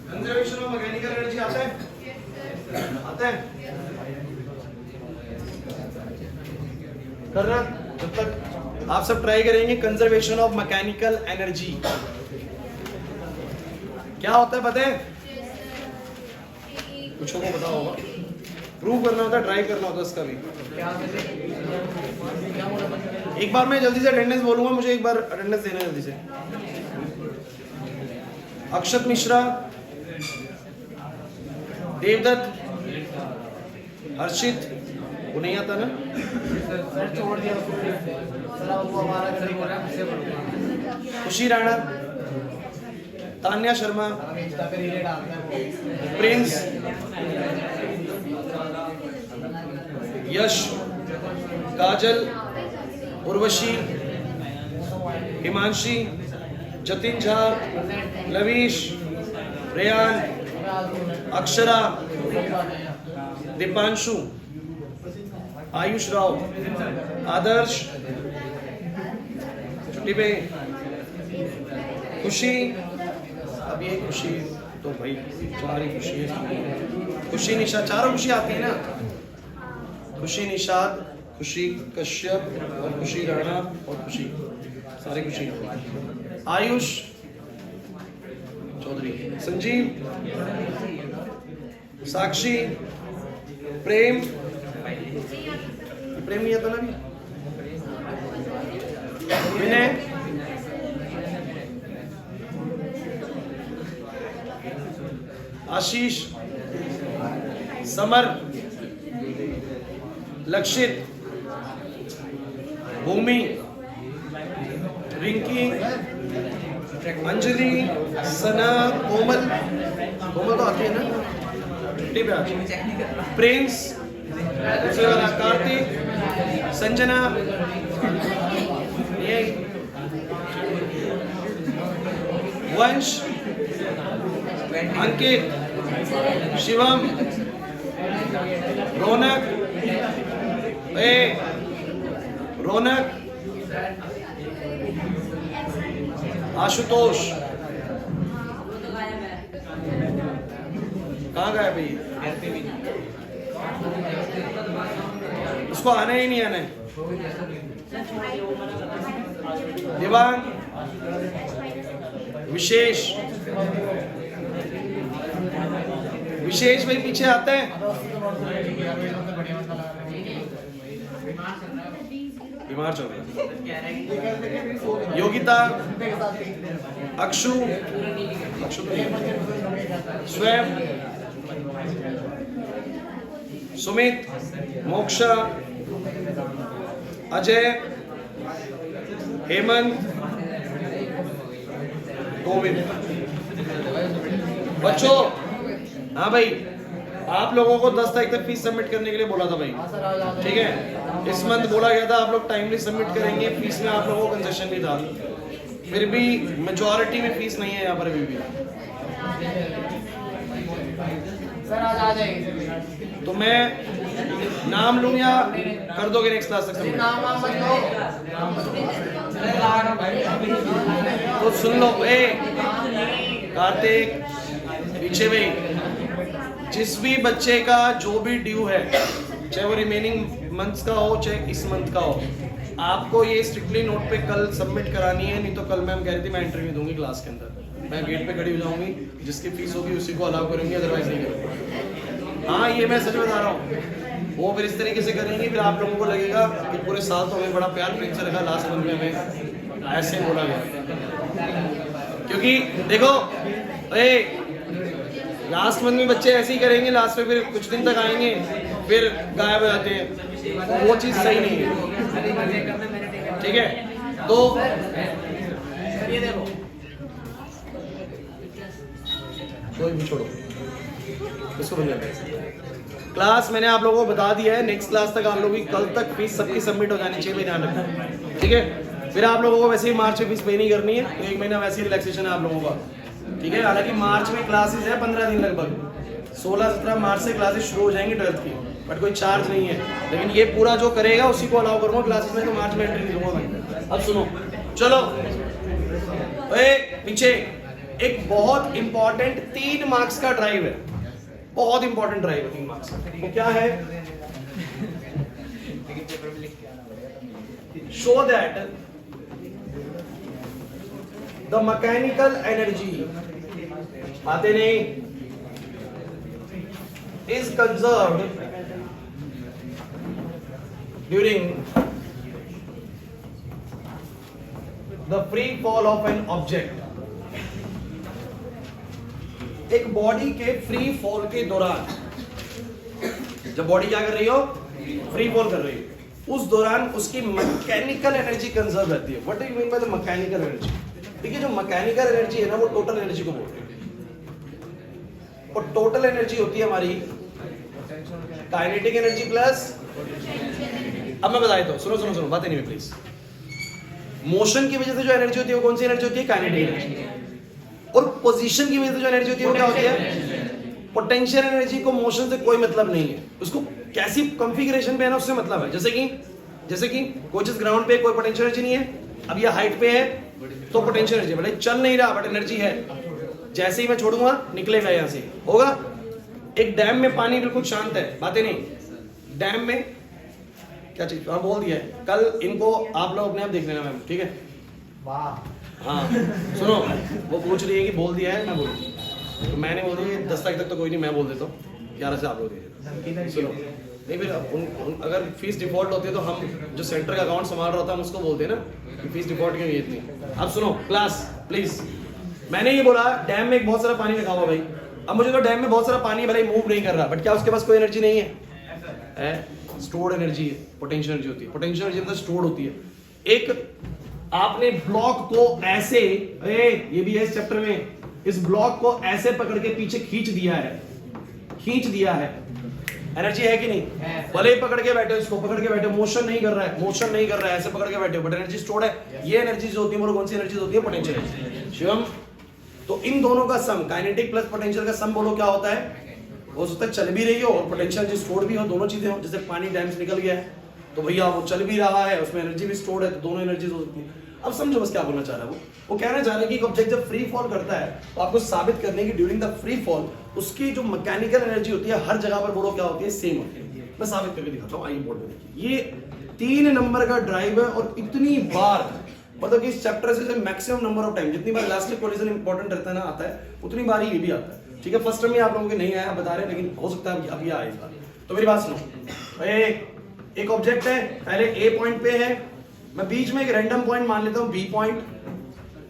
कंजर्वेशन ऑफ मैकेनिकल एनर्जी आता है? आता है? करना जब तक आप सब ट्राई करेंगे। कंजर्वेशन ऑफ मैकेनिकल एनर्जी क्या होता है पता है? कुछ को पता होगा। प्रूव करना होता है, ट्राई करना होता है इसका भी। एक बार मैं जल्दी से अटेंडेंस बोलूंगा, मुझे एक बार अटेंडेंस देना जल्दी से। अक्षत मिश्रा, देवदत्त, हर्षित, वो नहीं आता ना? छोड़ दिया वो हमारा खुशी राणा, तान्या शर्मा, प्रिंस, यश, काजल, उर्वशी, हिमांशी, जतिन झा, लवीश, रेयान, अक्षरा, दीपांशु, आयुष राव, आदर्श, छुट्टी पे, खुशी। अब ये खुशी तो भाई चार ही खुशी है। खुशी निशा, चारों खुशी आती है ना? खुशी निषाद, खुशी कश्यप और खुशी राणा और खुशी, सारे खुशी। आयुष चौधरी, संजीव, साक्षी, प्रेम, प्रेम नहीं आता ना भी, विनय, आशीष, समर, लक्षित, भूमि, रिंकी, अंजलि, सना, कोमल, कोमल तो आती है ना? छुट्टी पे आज। प्रिंस, दूसरे वाला कार्तिक, संजना, ये वंश, अंकित, शिवम, रौनक, रौनक, आशुतोष, कहाँ गया भाई? उसको आना ही नहीं आना है। दिवांग, विशेष, विशेष भाई पीछे आता है। बीमार चल रहा है। योगिता, अक्षु, अक्षु, स्वयं, सुमित, मोक्षा, अजय, हेमंत, गोविंद। बच्चों, हाँ भाई, आप लोगों को 10 तारीख तक फीस सबमिट करने के लिए बोला था भाई, ठीक है? इस मंथ बोला गया था आप लोग टाइमली सबमिट करेंगे। फीस में आप लोगों को कंसेशन भी था, फिर भी मेजॉरिटी में फीस नहीं है यहाँ पर अभी भी। सर आज आ जाएंगे। तो मैं नाम लूं या कर दोगे नेक्स्ट क्लास तक सबमिट? तो सुन लो, कार्तिक पीछे भाई, जिस भी बच्चे का जो भी ड्यू है, चाहे वो रिमेनिंग मंथ्स का हो चाहे इस मंथ का हो, आपको ये स्ट्रिक्टली नोट पे कल सबमिट करानी है। नहीं तो कल मैम कह रही थी मैं इंटरव्यू दूंगी क्लास के अंदर, मैं गेट पे खड़ी हो जाऊंगी, जिसकी फीस होगी उसी को अलाउ करूंगी, अदरवाइज नहीं करूंगी। हाँ ये मैं सच बता रहा हूँ, वो फिर इस तरीके से करेंगे, फिर आप लोगों को लगेगा कि पूरे साल तो हमें बड़ा प्यार प्रेम से रखा, लास्ट मंथ में हमें ऐसे बोला गया। क्योंकि देखो लास्ट मंथ में बच्चे ऐसे ही करेंगे, लास्ट में फिर कुछ दिन तक आएंगे फिर गायब हो जाते हैं, वो चीज़ सही नहीं है। ठीक है, तो ये देखो कोई भी छोड़ो इसको बंद कर। क्लास मैंने आप लोगों को बता दिया है, नेक्स्ट क्लास तक आप लोगों की कल तक फीस सबकी सबमिट हो जानी चाहिए, ध्यान रखना। ठीक है, फिर आप लोगों को वैसे ही मार्च में फीस पे नहीं करनी है, तो 1 महीना वैसे ही रिलैक्सेशन है आप लोगों का। ठीक है, हालांकि मार्च में क्लासेस है 15 दिन लगभग, 16-17 मार्च से क्लासेस शुरू हो जाएंगी 12th की, बट कोई चार्ज नहीं है। लेकिन ये पूरा जो करेगा उसी को अलाउ करूँगा क्लासेस में, तो मार्च में एंट्री नहीं दूंगा मैं। अब सुनो, चलो पीछे एक बहुत इंपॉर्टेंट 3 मार्क्स का ड्राइव है, बहुत इंपॉर्टेंट ड्राइव है 3 मार्क्स। वो क्या है? Show that the mechanical energy आते नहीं is conserved during the free fall of an object. एक बॉडी के फ्री फॉल के दौरान, जब बॉडी क्या कर रही हो, फ्री फॉल कर रही हो, उस दौरान उसकी मैकेनिकल एनर्जी कंजर्व रहती है। What do you mean by the mechanical energy? देखिए, जो मैकेनिकल एनर्जी है ना, वो टोटल एनर्जी को बोलते हैं, और टोटल एनर्जी होती है हमारी काइनेटिक एनर्जी प्लस, अब मैं बता देता हूं, सुनो सुनो सुनो, बातें नहीं प्लीज। मोशन की वजह से जो एनर्जी होती है वो कौन सी एनर्जी होती है? Kinetic energy. और पोजीशन की वजह से जो एनर्जी होती है वो क्या होती है? पोटेंशियल एनर्जी को मोशन से कोई मतलब नहीं है, उसको कैसी कॉन्फ़िगरेशन पे है ना उससे मतलब है। जैसे कि कोई चीज ग्राउंड पे, कोई पोटेंशियल एनर्जी नहीं है, अब ये हाइट पे है तो पोटेंशियल एनर्जी, भले चल नहीं रहा बट एनर्जी है। जैसे ही मैं छोड़ूंगा निकलेगा, यहां से होगा। एक डैम में पानी बिल्कुल शांत है, बातें नहीं। डैम में क्या चीज बोल दिया है, कल इनको आप लोग अपने आप देख लेना मैम, ठीक है? वाह, हाँ सुनो, वो पूछ रही है कि बोल दिया है, मैं बोल, तो मैंने बोल दिया 10 तारीख तक तो कोई नहीं, मैं बोल देता हूँ 11 से आप लोग दीजिए। सुनो, नहीं फिर अगर फीस डिफॉल्ट होती है तो हम जो सेंटर का अकाउंट संभाल रहा था हम उसको बोलते हैं ना कि फीस डिफॉल्ट क्यों इतनी। अब सुनो क्लास प्लीज, मैंने ये बोला डैम में एक बहुत सारा पानी रखा हुआ भाई। अब मुझे तो डैम में बहुत सारा पानी भले मूव नहीं कर रहा, बट क्या उसके पास कोई एनर्जी नहीं है? स्टोर्ड एनर्जी है, पोटेंशियल एनर्जी होती है। पोटेंशियल एनर्जी मतलब स्टोर्ड होती है। एक आपने ब्लॉक को ऐसे, ये भी है इस चैप्टर में, इस ब्लॉक को ऐसे पकड़ के पीछे खींच दिया है, एनर्जी है कि नहीं? भले ही पकड़ के बैठे हो, इसको पकड़ के बैठे हो, मोशन नहीं कर रहा है, ऐसे पकड़ के बैठे हो, बट एनर्जी स्टोर्ड है। ये एनर्जी जो होती है वो कौन सी एनर्जी होती है? Potential energy. शिवम, तो इन दोनों का सम, काइनेटिक प्लस पोटेंशियल का सम बोलो क्या होता है? हो सकता है चल भी रही हो और पोटेंशियल एनर्जी स्टोर्ड भी हो, दोनों चीजें हो। जैसे पानी डैम से निकल गया है तो भैया वो चल भी रहा है, उसमें एनर्जी भी स्टोर्ड है, तो दोनों एनर्जीज हो सकती है। अब समझो बस क्या बोलना चाह रहा है वो कहना चाह रहा है कि एक ऑब्जेक्ट जब फ्री फॉल करता है तो आपको साबित करने की ड्यूरिंग द फ्री फॉल उसकी जो मैकेनिकल एनर्जी होती है हर जगह पर बोलो क्या होती है? सेम होती है। मैं साबित करके दिखाता हूँ, आइए बोर्ड में देखिए। ये 3 नंबर का ड्राइव है और इतनी बार, मतलब कि इस चैप्टर से मैक्सिमम नंबर ऑफ टाइम, जितनी बार इलास्टिक कोलिजन इंपॉर्टेंट रहता है ना, आता है, उतनी बार ही ये भी आता है। ठीक है, फर्स्ट टाइम में आप लोगों के नहीं आया बता रहे, लेकिन हो सकता है अभी आए इस बार। तो मेरी बात सुनो, एक ऑब्जेक्ट है, पहले ए पॉइंट पे है, मैं बीच में एक रैंडम पॉइंट मान लेता हूं बी पॉइंट,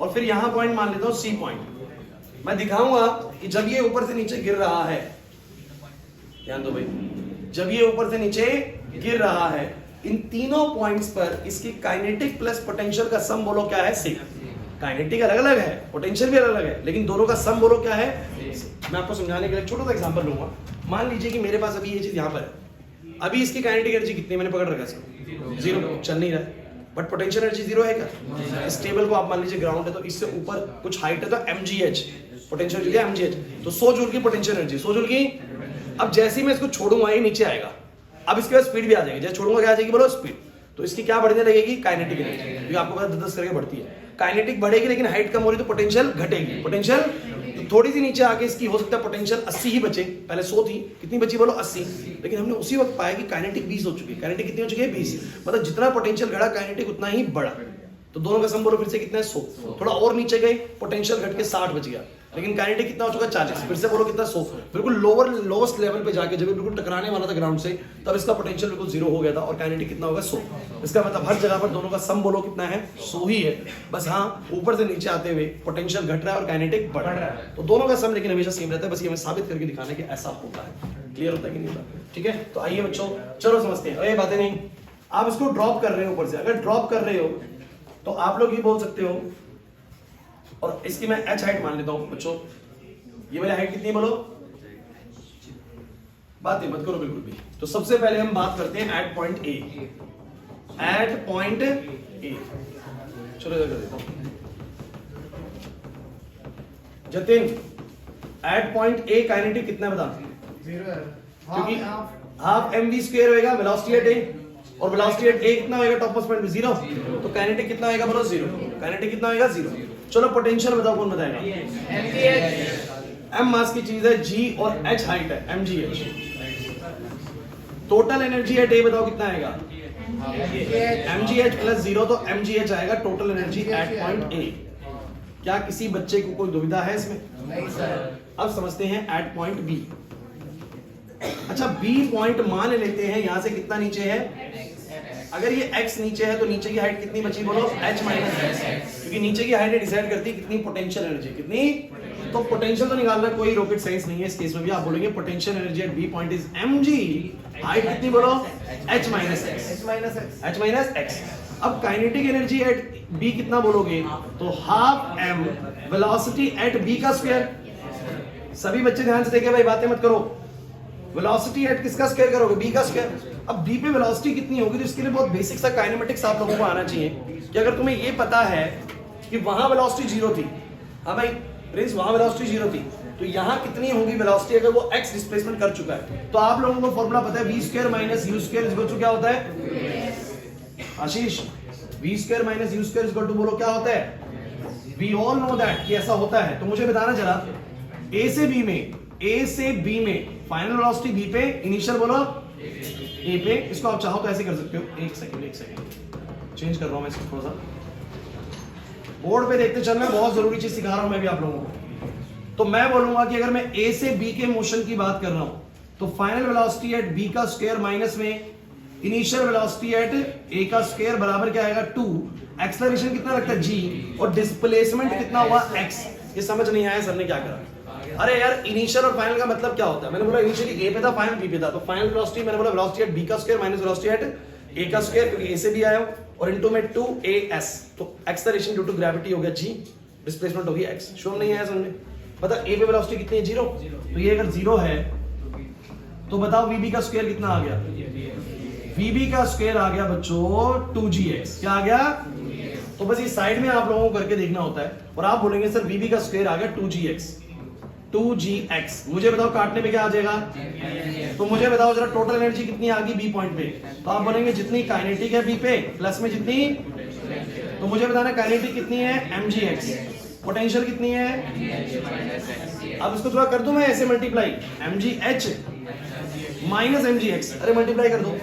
और फिर यहां पॉइंट मान लेता हूं सी पॉइंट। मैं दिखाऊंगा कि जब ये ऊपर से नीचे गिर रहा है, ध्यान दो भाई, जब ये ऊपर से नीचे गिर रहा है, इन तीनों पॉइंट्स पर इसकी काइनेटिक प्लस पोटेंशियल का सम बोलो क्या है? सेम। काइनेटिक अलग अलग है, पोटेंशियल भी अलग अलग है, लेकिन दोनों का सम बोलो क्या है? मैं आपको समझाने के लिए छोटा सा एग्जांपल लूंगा। मान लीजिए कि मेरे पास अभी ये चीज यहां पर है, अभी इसकी काइनेटिक एनर्जी कितनी मैंने पकड़ रखा है? 0, चल नहीं रहा है, बट पोटेंशियल एनर्जी 0 है क्या? इस टेबल को आप मान लीजिए ग्राउंड है, तो इससे ऊपर कुछ हाइट है तो mgh, पोटेंशियल एनर्जी है mgh, तो 100 जूल की पोटेंशियल एनर्जी, 100 जूल की। अब जैसे ही मैं इसको छोड़ूंगा ये नीचे आएगा, अब इसके बाद स्पीड भी आ जाएगी, जैसे छोड़ूंगा क्या आ जाएगी बोलो? स्पीड। तो इसकी क्या बढ़ने लगेगी? काइनेटिक एनर्जी, क्योंकि आपको पता 10 करके बढ़ती है। काइनेटिक बढ़ेगी लेकिन हाइट कम हो रही तो पोटेंशियल घटेगी। पोटेंशियल तो थोड़ी सी नीचे आके इसकी हो सकता है पोटेंशियल 80 ही बचे, पहले 100 थी, कितनी बची बोलो? 80। लेकिन हमने उसी वक्त पाया कि काइनेटिक 20 हो चुकी है। काइनेटिक कितनी हो चुकी है? 20। मतलब जितना पोटेंशियल घटा काइनेटिक उतना ही बढ़ा, तो दोनों का सम बोलो फिर से कितना है? 100। थोड़ा और नीचे गए, पोटेंशियल घट के 60 बच गया। लेकिन काइनेटिक कितना हो चुका 40, फिर से बोलो कितना 100, बिल्कुल लोवेस्ट लेवल पे जाके जब बिल्कुल टकराने वाला था ग्राउंड से तब इसका पोटेंशियल बिल्कुल 0 हो गया था और काइनेटिक कितना होगा 100। इसका मतलब हर जगह पर दोनों का सम बोलो कितना है 100 ही है, बस हाँ ऊपर से नीचे आते हुए पोटेंशियल घट रहा है और काइनेटिक बढ़ रहा है, तो दोनों का सम लेकिन हमेशा सेम रहता है, बस ये हमें साबित करके दिखाना है कि ऐसा होता है। क्लियर होता है कि नहीं होता? ठीक है, तो आइए बच्चों चलो समझते हैं। ये बातें नहीं, आप इसको ड्रॉप कर रहे हो ऊपर से, अगर ड्रॉप कर रहे हो तो आप लोग ये बोल सकते हो, और इसकी मैं h हाइट मान लेता हूं बच्चों, ये वाली हाइट कितनी बोलो, बात ही मत करो बिल्कुल भी। तो सबसे पहले हम बात करते हैं at point A, at point A. चलो इधर कर देता हूं Jatin, at point A kinetic कितना बता, 0 है, क्योंकि हाफ mv स्क्वायर होएगा वेलोसिटी एट ए, और वेलोसिटी एट ए कितना होएगा टॉप मोस्ट पॉइंट पे 0, तो काइनेटिक कितना होएगा बोलो 0, काइनेटिक कितना होएगा 0। चलो पोटेंशियल बताओ, कौन बताएगा? m मास की चीज है, g और h हाइट है, mgh। टोटल एनर्जी एट ए बताओ कितना आएगा, mgh प्लस 0, तो mgh आएगा टोटल एनर्जी एट पॉइंट ए। क्या किसी बच्चे को कोई दुविधा है इसमें? नहीं सर। अब समझते हैं एट पॉइंट बी। अच्छा बी पॉइंट मान लेते हैं, यहां से कितना नीचे है, अगर ये x नीचे है तो नीचे की हाइट कितनी बची बोलो, h माइनस x, क्योंकि नीचे की हाइट डिसाइड करती है कितनी पोटेंशियल एनर्जी, कितनी, तो पोटेंशियल तो निकालना कोई रॉकेट साइंस नहीं है इस केस में भी। आप बोलेंगे potential energy at B point is mg, height कितनी बोलो, h माइनस x। अब काइनेटिक एनर्जी एट b कितना बोलोगे, तो half m velocity at b का स्क्वायर। सभी बच्चे ध्यान से देखिए भाई, बातें मत करो, वेलोसिटी एट किसका स्क्वायर करोगे, b का स्क्वायर। अब b पे वेलोसिटी कितनी होगी, तो इसके लिए बहुत बेसिक सा काइनेमेटिक्स आप लोगों को आना चाहिए कि अगर तुम्हें ये पता है कि वहां वेलोसिटी 0 थी, हाँ भाई प्रिंस वहां वेलोसिटी 0 थी, तो यहाँ कितनी होगी वेलोसिटी अगर वो x डिस्प्लेसमेंट कर चुका है, तो आप लोगों को फॉर्मूला पता है v square minus u square equal to क्या होता है Ashish, v square minus u square equal to बोलो क्या होता है, वी ऑल नो दैट कि ऐसा होता है। तो मुझे बताना जरा a से b में फाइनल वेलोसिटी b पे, इनिशियल बोलो a पे, इसको आप चाहो तो ऐसे कर सकते हो, एक सेकंड चेंज कर रहा हूं मैं इसको थोड़ा सा, बोर्ड पे देखते चलना, बहुत जरूरी चीज सिखा रहा हूं मैं भी आप लोगों को। तो मैं बोलूंगा कि अगर मैं a से b के मोशन की बात कर रहा हूं, तो फाइनल वेलोसिटी एट b का स्क्वायर माइनस में इनिशियल वेलोसिटी एट a का स्क्वायर बराबर क्या आएगा 2, एक्सेलरेशन कितना लगता है g, और डिस्प्लेसमेंट कितना हुआ x। ये समझ नहीं आया सर ने क्या करा, अरे यार इनिशियल और फाइनल का मतलब क्या होता है, मैंने बोला इनिशियली a पे था, फाइनल b पे था, तो फाइनल वेलोसिटी मैंने बोला वेलोसिटी एट b का square minus velocity at a का स्क्वायर, क्योंकि a से b आया और इनटू में 2as, तो एक्सेलरेशन ड्यू टू ग्रेविटी हो गया g, डिस्प्लेसमेंट होगी x। श्योर नहीं आया समझ, पता a पे वेलोसिटी कितनी है 0, तो ये अगर 0 है तो बताओ vb का स्क्वायर कितना आ गया, vb का स्क्वायर आ गया बच्चों 2gx, क्या आ गया, तो बस ये साइड में आप लोगों को करके देखना होता है, और आप बोलेंगे सर vb का स्क्वायर आ गया 2gx। मुझे बताओ काटने पे क्या आ जाएगा, तो मुझे बताओ जरा टोटल एनर्जी कितनी आ गई बी पॉइंट पे, तो आप बोलेंगे जितनी काइनेटिक है बी पे प्लस में जितनी, तो मुझे बताना काइनेटिक कितनी है mgx, पोटेंशियल कितनी है, अब इसको थोड़ा कर दूं मैं ऐसे मल्टीप्लाई, mgh माइनस mgx, अरे मल्टीप्लाई कर दो,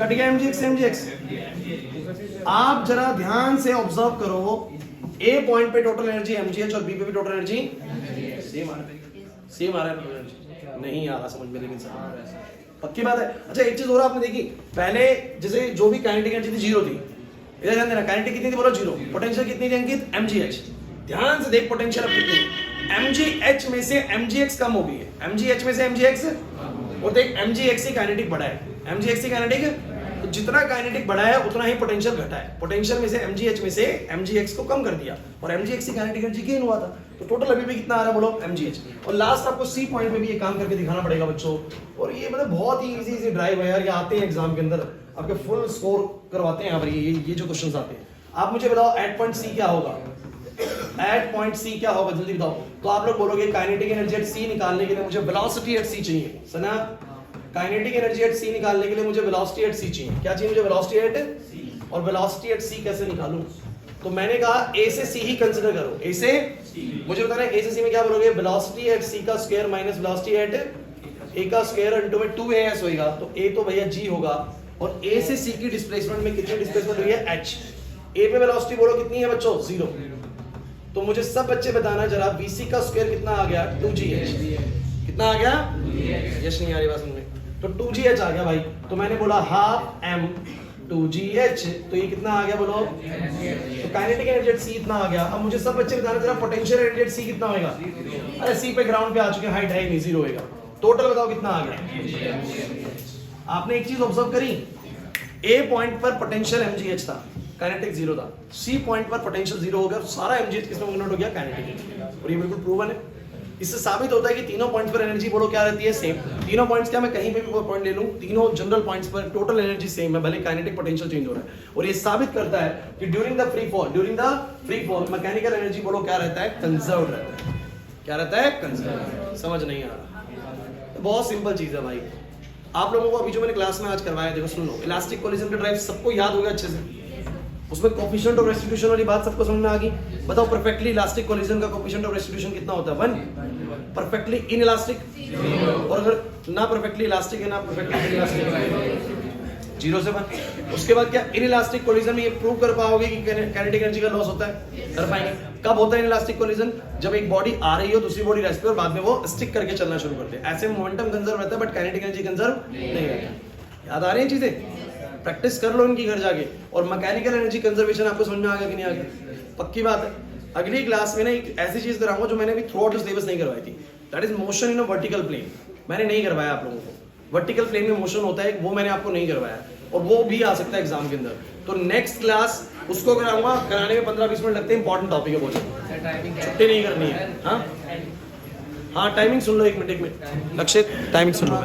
कट गया mgx। आप जरा ध्यान से ऑब्जर्व करो, ए पॉइंट पे टोटल एनर्जी mgh और बी पे भी टोटल एनर्जी सेम आ रहा है, नहीं आ रहा समझ में, लेकिन सर पक्की बात है। अच्छा एक चीज और आपने देखी, पहले जैसे जो भी काइनेटिक एनर्जी थी 0 थी, इधर ध्यान देना, काइनेटिक कितनी थी बोलो 0, पोटेंशियल कितनी थी अंकित mgh, ध्यान से देख पोटेंशियल अब कितनी, mgh में से mgx कम हो गई है, mgh में से mgx, और देख mgx ही काइनेटिक बढ़ा है, mgx ही काइनेटिक, तो जितना काइनेटिक बढ़ा है उतना ही पोटेंशियल घटा है, पोटेंशियल में से mgh में से mgx को कम कर दिया, और mgx ही काइनेटिक एनर्जी गेन हुआ था, तो टोटल अभी भी कितना आ रहा है बोलो mgh। और लास्ट आपको सी पॉइंट में भी ये काम करके दिखाना पड़ेगा बच्चों, और ये मतलब बहुत ही इजी ड्राइव है यार, ये आते हैं एग्जाम के अंदर, आपके फुल स्कोर करवाते हैं यहाँ पर ये जो क्वेश्चंस आते हैं। आप मुझे बताओ एट पॉइंट सी क्या होगा, एट पॉइंट सी क्या होगा जल्दी बताओ, तो आप लोग बोलोगे काइनेटिक एनर्जी एट सी निकालने के लिए मुझे वेलोसिटी एट सी चाहिए, सुना, काइनेटिक एनर्जी एट सी निकालने के लिए मुझे वेलोसिटी एट सी चाहिए, क्या चाहिए मुझे, वेलोसिटी एट सी, और वेलोसिटी एट सी कैसे निकालूं, तो मैंने कहा ए से सी ही कंसीडर करो, ए से मुझे बताना ए से सी में क्या बोलोगे, वेलोसिटी एट सी का स्क्वायर माइनस वेलोसिटी एट ए का स्क्वायर इनटू में 2as होएगा, तो ए तो भैया g होगा, और ए से सी की डिस्प्लेसमेंट में कितनी डिस्प्लेसमेंट हुई है h, ए पे वेलोसिटी बोलो कितनी है बच्चों 0, तो मुझे सब बच्चे बताना जरा BC का स्क्वायर कितना आ गया 2GH। कितना आ गया? यश नहीं आ रही बात सुनने। तो 2GH आ गया भाई। तो मैंने बोला हाफ M 2GH, तो ये कितना आ गया बोलो? तो काइनेटिक एनर्जी C इतना आ गया। अब मुझे सब बच्चे बताना जरा पोटेंशियल एनर्जी C कितना होगा? अरे C पे ग्राउंड पे आ चुके हैं, हाइट है नहीं, 0 होगा। टोटल बताओ कितना आ गया? आपने एक चीज ऑब्जर्व करी, A पॉइंट पर पोटेंशियल mgh था, काइनेटिक 0 था। C पॉइंट पर पोटेंशियल 0 हो गया, सारा mgh किसमें कन्वर्ट हो गया? काइनेटिक। और ये बिल्कुल प्रूवन है। इससे साबित होता है कि तीनों पॉइंट्स पर एनर्जी बोलो क्या रहती है? सेम। तीनों पॉइंट्स क्या, मैं कहीं पे भी कोई पॉइंट ले लूं, तीनों जनरल पॉइंट्स पर टोटल एनर्जी सेम है, भले काइनेटिक पोटेंशियल चेंज हो रहा है। और ये साबित करता है कि during the free fall mechanical energy बोलो क्या रहता है? कंजर्व रहता है। क्या रहता है? कंजर्व। समझ नहीं आ रहा? तो बहुत सिंपल चीज है भाई। आप लोगों को अभी जो मैंने क्लास में आज करवाया, देखो सुन लो, इलास्टिक कोलिजन का ड्राइव सबको याद हो गया अच्छे से। उसमें कोफिशिएंट ऑफ रेस्टिट्यूशन वाली बात सबको समझ में आ गई। बताओ परफेक्टली इलास्टिक कोलिजन का कोफिशिएंट ऑफ रेस्टिट्यूशन कितना होता है? 1। परफेक्टली इन इलास्टिक, और अगर ना परफेक्टली इलास्टिक है ना परफेक्टली इन इलास्टिक, 0 से 1। उसके बाद क्या इन इलास्टिक कोलिजन में ये प्रूव कर पाओगे कि काइनेटिक एनर्जी का लॉस होता है? कर पाएंगे। कब होता है इन इलास्टिक कोलिजन? जब एक बॉडी आ रही हो, दूसरी बॉडी रेस्ट पे, और बाद में वो स्टिक करके चलना शुरू करते हैं। ऐसे मोमेंटम कंजर्व रहता है, बट काइनेटिक एनर्जी कंजर्व नहीं रहता। याद आ रही है चीजें? प्रैक्टिस कर लो इनकी घर जाके। और मैकेनिकल एनर्जी कंजर्वेशन आपको समझ में आ गया कि नहीं आ गया? पक्की बात है। अगली क्लास में ना एक ऐसी चीज कराऊंगा जो मैंने अभी थ्रू आउट द सिलेबस नहीं करवाई थी, that is motion in a vertical plane. मैंने नहीं करवाया आप लोगों को। वर्टिकल प्लेन में मोशन होता है, वो मैंने आपको नहीं करवाया, और वो भी आ सकता है एग्जाम के अंदर। तो नेक्स्ट क्लास उसको कराऊंगा, कराने में 15-20 मिनट लगते हैं। इंपॉर्टेंट टॉपिक है बहुत, छुट्टी नहीं करनी है। हाँ, टाइमिंग सुन लो, 1 मिनट लक्ष्य, टाइमिंग सुन लो।